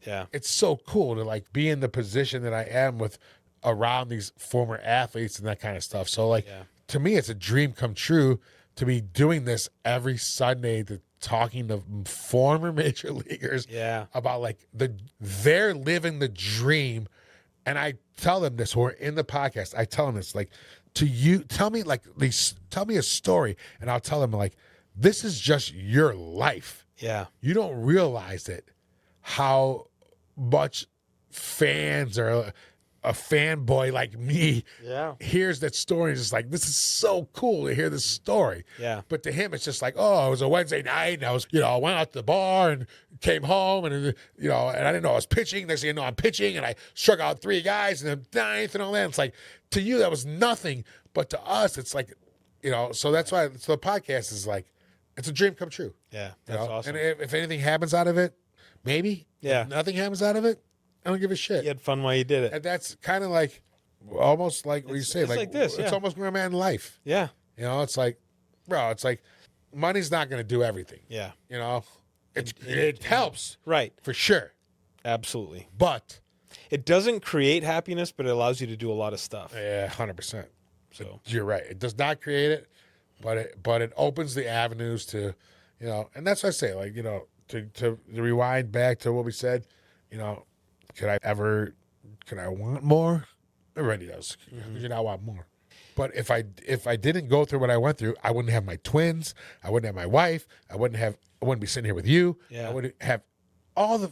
It's so cool to be in the position that I am with around these former athletes and that kind of stuff. So to me, it's a dream come true to be doing this every Sunday, talking to former major leaguers about they're living the dream. And I tell them this, we're in the podcast, I tell them this, tell me a story, and I'll tell them this is just your life. You don't realize it, how much fans are a fanboy like me Yeah. hears that story and is like, this is so cool to hear this story. Yeah. But to him, it's just like, oh, it was a Wednesday night, and I was, I went out to the bar and came home, and and I didn't know I was pitching. Next thing you know, I'm pitching, and I struck out 3 guys, and I'm ninth and all that. It's like, to you, that was nothing, but to us, it's like, so that's why. So the podcast is like, it's a dream come true. Yeah, that's awesome. And if anything happens out of it, maybe. Yeah. If nothing happens out of it, I don't give a shit. You had fun while you did it. And that's kind of like, almost like what you say. It's like this, It's yeah. almost where I'm at in life. Yeah. It's like, bro, it's like, money's not going to do everything. Yeah. It helps. Right. For sure. Absolutely. But. It doesn't create happiness, but it allows you to do a lot of stuff. Yeah, 100%. So you're right. It does not create it, but it opens the avenues to, and that's what I say, like, to rewind back to what we said, could I want more? Everybody does. I want more. But if I didn't go through what I went through, I wouldn't have my twins. I wouldn't have my wife. I wouldn't be sitting here with you. Yeah. I wouldn't have all the.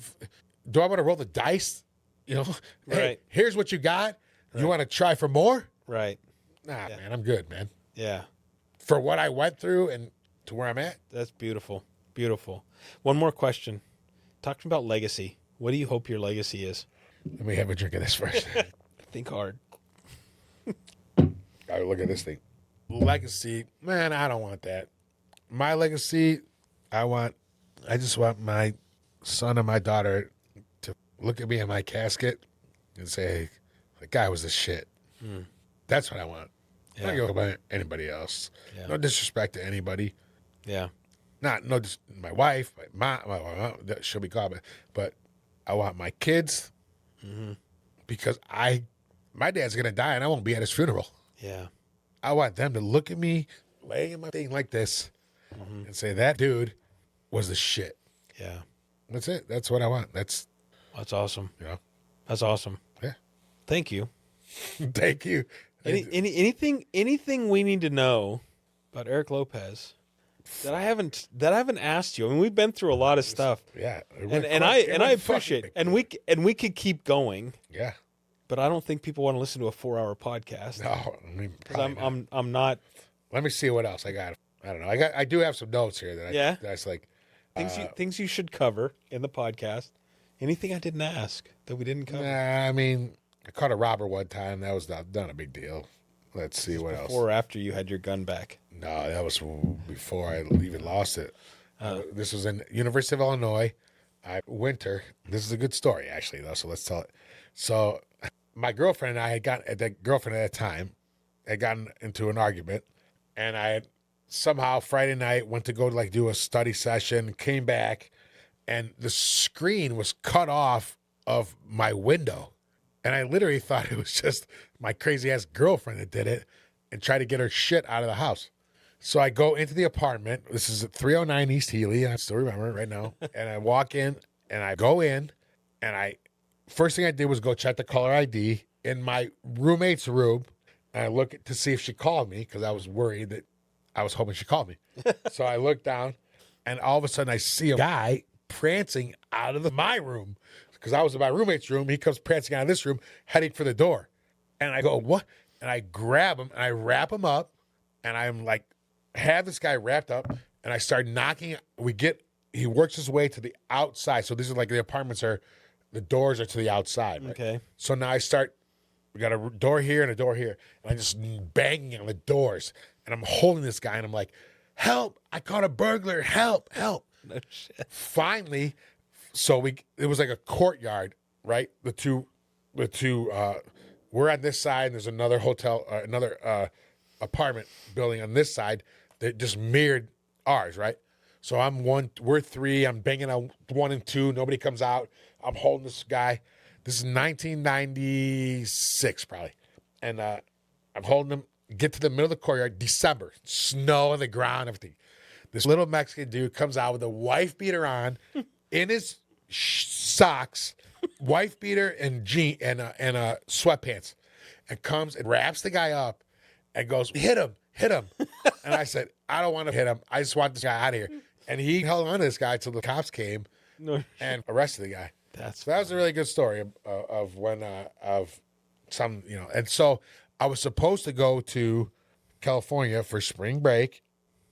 Do I want to roll the dice? Hey, Right. here's what you got. You want to try for more? right. Nah, man, I'm good, man. Yeah. For what I went through and to where I'm at. That's beautiful. Beautiful. One more question. Talking about legacy. What do you hope your legacy is? Let me have a drink of this first. Think hard. I look at this thing. Legacy, man, I don't want that. My legacy, I just want my son and my daughter to look at me in my casket and say, hey, the guy was the shit. That's what I want. Yeah. I don't give about anybody else. Yeah. No disrespect to anybody. Yeah. My wife, my mom, that she'll be called, but I want my kids because my dad's gonna die and I won't be at his funeral. Yeah. I want them to look at me laying in my thing like this and say that dude was the shit. Yeah. That's it. That's what I want. That's awesome. Yeah. That's awesome. Yeah. Thank you. Thank you. Anything we need to know about Eric Lopez that I haven't asked you? I mean, we've been through a lot of stuff. Yeah. And I appreciate it. And we could keep going. Yeah. But I don't think people want to listen to a 4-hour podcast. No, I mean, I'm not. Let me see what else I got. I don't know. I do have some notes here that's like Things you should cover in the podcast. Anything I didn't ask that we didn't cover? I mean, I caught a robber one time. That was not a big deal. Let's see what else. Before or after you had your gun back? No, that was before I even lost it. This was in University of Illinois. Winter. This is a good story, actually, though, so let's tell it. So my girlfriend and I at that time, had gotten into an argument, and I had somehow Friday night went to go do a study session, came back, and the screen was cut off of my window. And I literally thought it was just my crazy-ass girlfriend that did it and tried to get her shit out of the house. So I go into the apartment. This is at 309 East Healy. I still remember it right now. And I walk in, and I go in, and first thing I did was go check the caller ID in my roommate's room. And I look to see if she called me because I was worried that I was hoping she called me. So I look down, and all of a sudden I see a guy prancing out of my room. Because I was in my roommate's room. He comes prancing out of this room, heading for the door. And I go, what? And I grab him, and I wrap him up. And I'm like, have this guy wrapped up. And I start knocking. He works his way to the outside. So these are the apartments the doors are to the outside. Right? Okay. So now we got a door here and a door here. And I'm just banging on the doors. And I'm holding this guy, and I'm like, help, I caught a burglar, help. No shit. Finally, it was like a courtyard, right? The two, we're on this side, and there's another hotel, another apartment building on this side that just mirrored ours, right? So we're 3, I'm banging on 1 and 2, nobody comes out. I'm holding this guy. This is 1996 probably. And I'm holding him, get to the middle of the courtyard, December, snow on the ground, everything. This little Mexican dude comes out with a wife beater on in his socks, wife beater and sweatpants, and comes and wraps the guy up and goes, hit him. And I said, I don't want to hit him. I just want this guy out of here. And he held on to this guy till the cops came and arrested the guy. So that was a really good story of when And so I was supposed to go to California for spring break,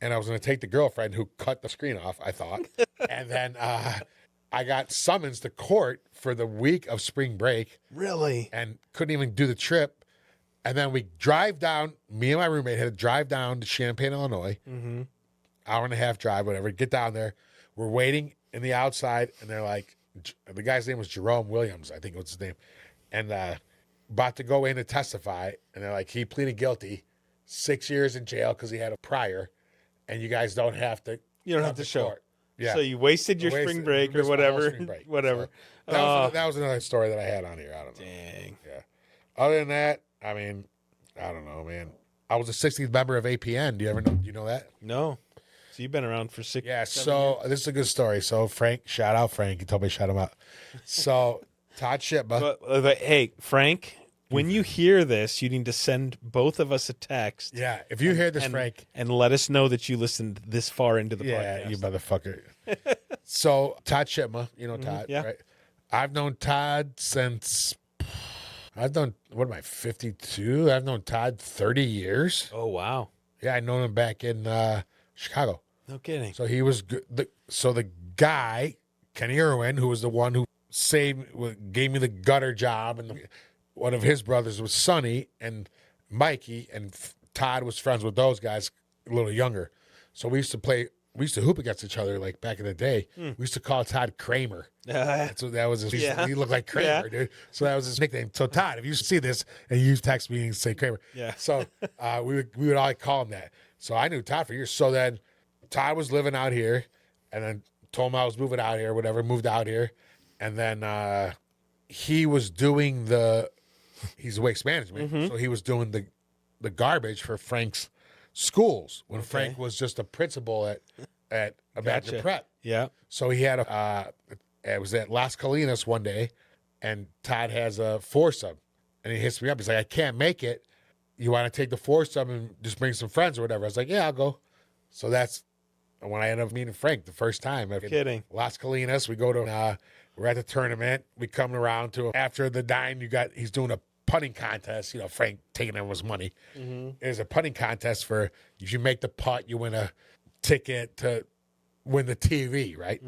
and I was going to take the girlfriend who cut the screen off, I thought. And then I got summons to court for the week of spring break. Really? And couldn't even do the trip. And then we drive down, me and my roommate had to drive down to Champaign, Illinois. Mm-hmm. Hour and a half drive, whatever. Get down there. We're waiting in the outside, and they're like, the guy's name was Jerome Williams, I think was his name. And about to go in to testify, and they're like, he pleaded guilty, 6 years in jail because he had a prior, and you guys don't have to. You don't have to show. Court. Yeah. So you wasted your spring break or whatever. Whatever. So that was another story that I had on here. I don't know. Dang. Yeah. Other than that, I mean, I don't know, man. I was a 60th member of APN. Do you know that? No. So you've been around for 6 Yeah. 7 So years. this is a good story. So Frank, shout out Frank. He told me to shout him out. So Todd Shipma. But, hey, Frank, when you hear this, you need to send both of us a text. Yeah. If you hear this, Frank. And let us know that you listened this far into the podcast. Yeah, you motherfucker. So Todd Shipma, you know Todd, yeah. right? I've known Todd since, what am I, 52? I've known Todd 30 years. Oh, wow. Yeah, I known him back in Chicago. No kidding. So he was good. So the guy, Kenny Irwin, who was the one who gave me the gutter job, and one of his brothers was Sonny and Mikey, and Todd was friends with those guys a little younger. So we used to hoop against each other like back in the day. We used to call Todd Kramer. That was his, he looked like Kramer, dude. So that was his nickname. So Todd, if you see this and you text me and say Kramer. Yeah. So we would all call him that. So I knew Todd for years. So then Todd was living out here, and then told him I was moving out here, whatever, moved out here. And then he was doing he's waste management. So he was doing the garbage for Frank's schools when Frank was just a principal at Imagine Prep. Yeah. So he had it was at Las Colinas one day, and Todd has a foursome, and he hits me up. He's like, I can't make it. You want to take the foursome and just bring some friends or whatever? I was like, yeah, I'll go. So that's when I ended up meeting Frank the first time. Kidding. Las Colinas. We go to, we're at the tournament. We come around to, after the dime, he's doing a putting contest. Frank taking everyone's money. There's a putting contest for, if you make the putt, you win a ticket to win the TV, right?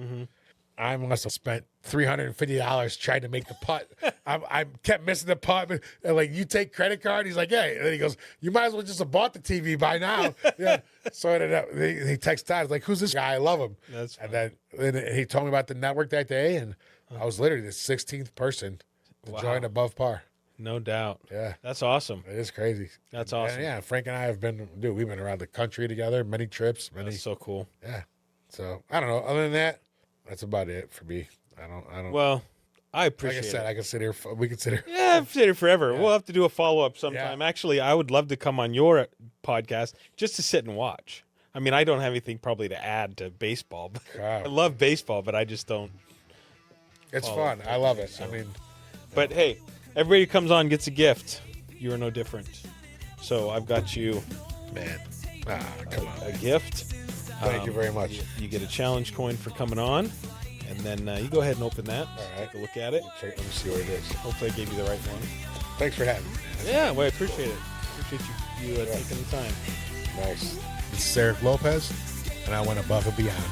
I must have spent $350 trying to make the putt. I kept missing the putt. And like, you take credit card? He's like, yeah. And then he goes, you might as well just have bought the TV by now. Yeah. So I ended up, he texted Todd. He's like, who's this guy? I love him. That's and then he told me about the network that day, and I was literally the 16th person to join Above Par. No doubt. Yeah. That's awesome. It is crazy. That's awesome. And yeah, Frank and I we've been around the country together, many trips, That's so cool. Yeah. So I don't know. Other than that, that's about it for me. I don't. Well, I appreciate Like I said, it. I can sit here. We can sit here. Yeah, I've sit here forever. Yeah. We'll have to do a follow-up sometime. Yeah. Actually, I would love to come on your podcast just to sit and watch. I mean, I don't have anything probably to add to baseball. I love baseball, but I just don't. It's fun. I love it. I mean, but hey, everybody who comes on gets a gift. You are no different. So I've got you, man, come on. a gift. Thank you very much. You get a challenge coin for coming on, and then you go ahead and open that. All right. Take a look at it. Let me see what it is. Hopefully, I gave you the right one. Thanks for having me. Yeah, well, I appreciate it. Appreciate you taking the time. Nice. This is Eric Lopez, and I went above and beyond.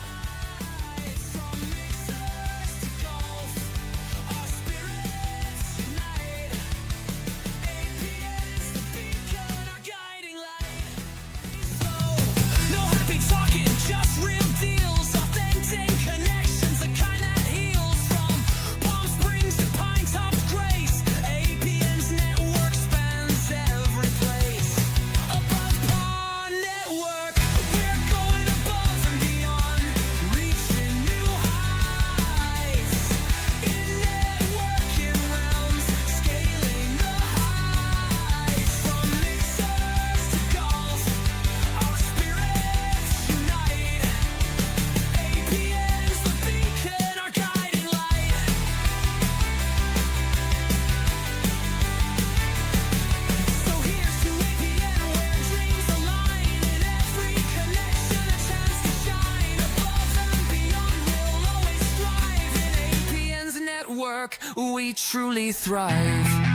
We truly thrive.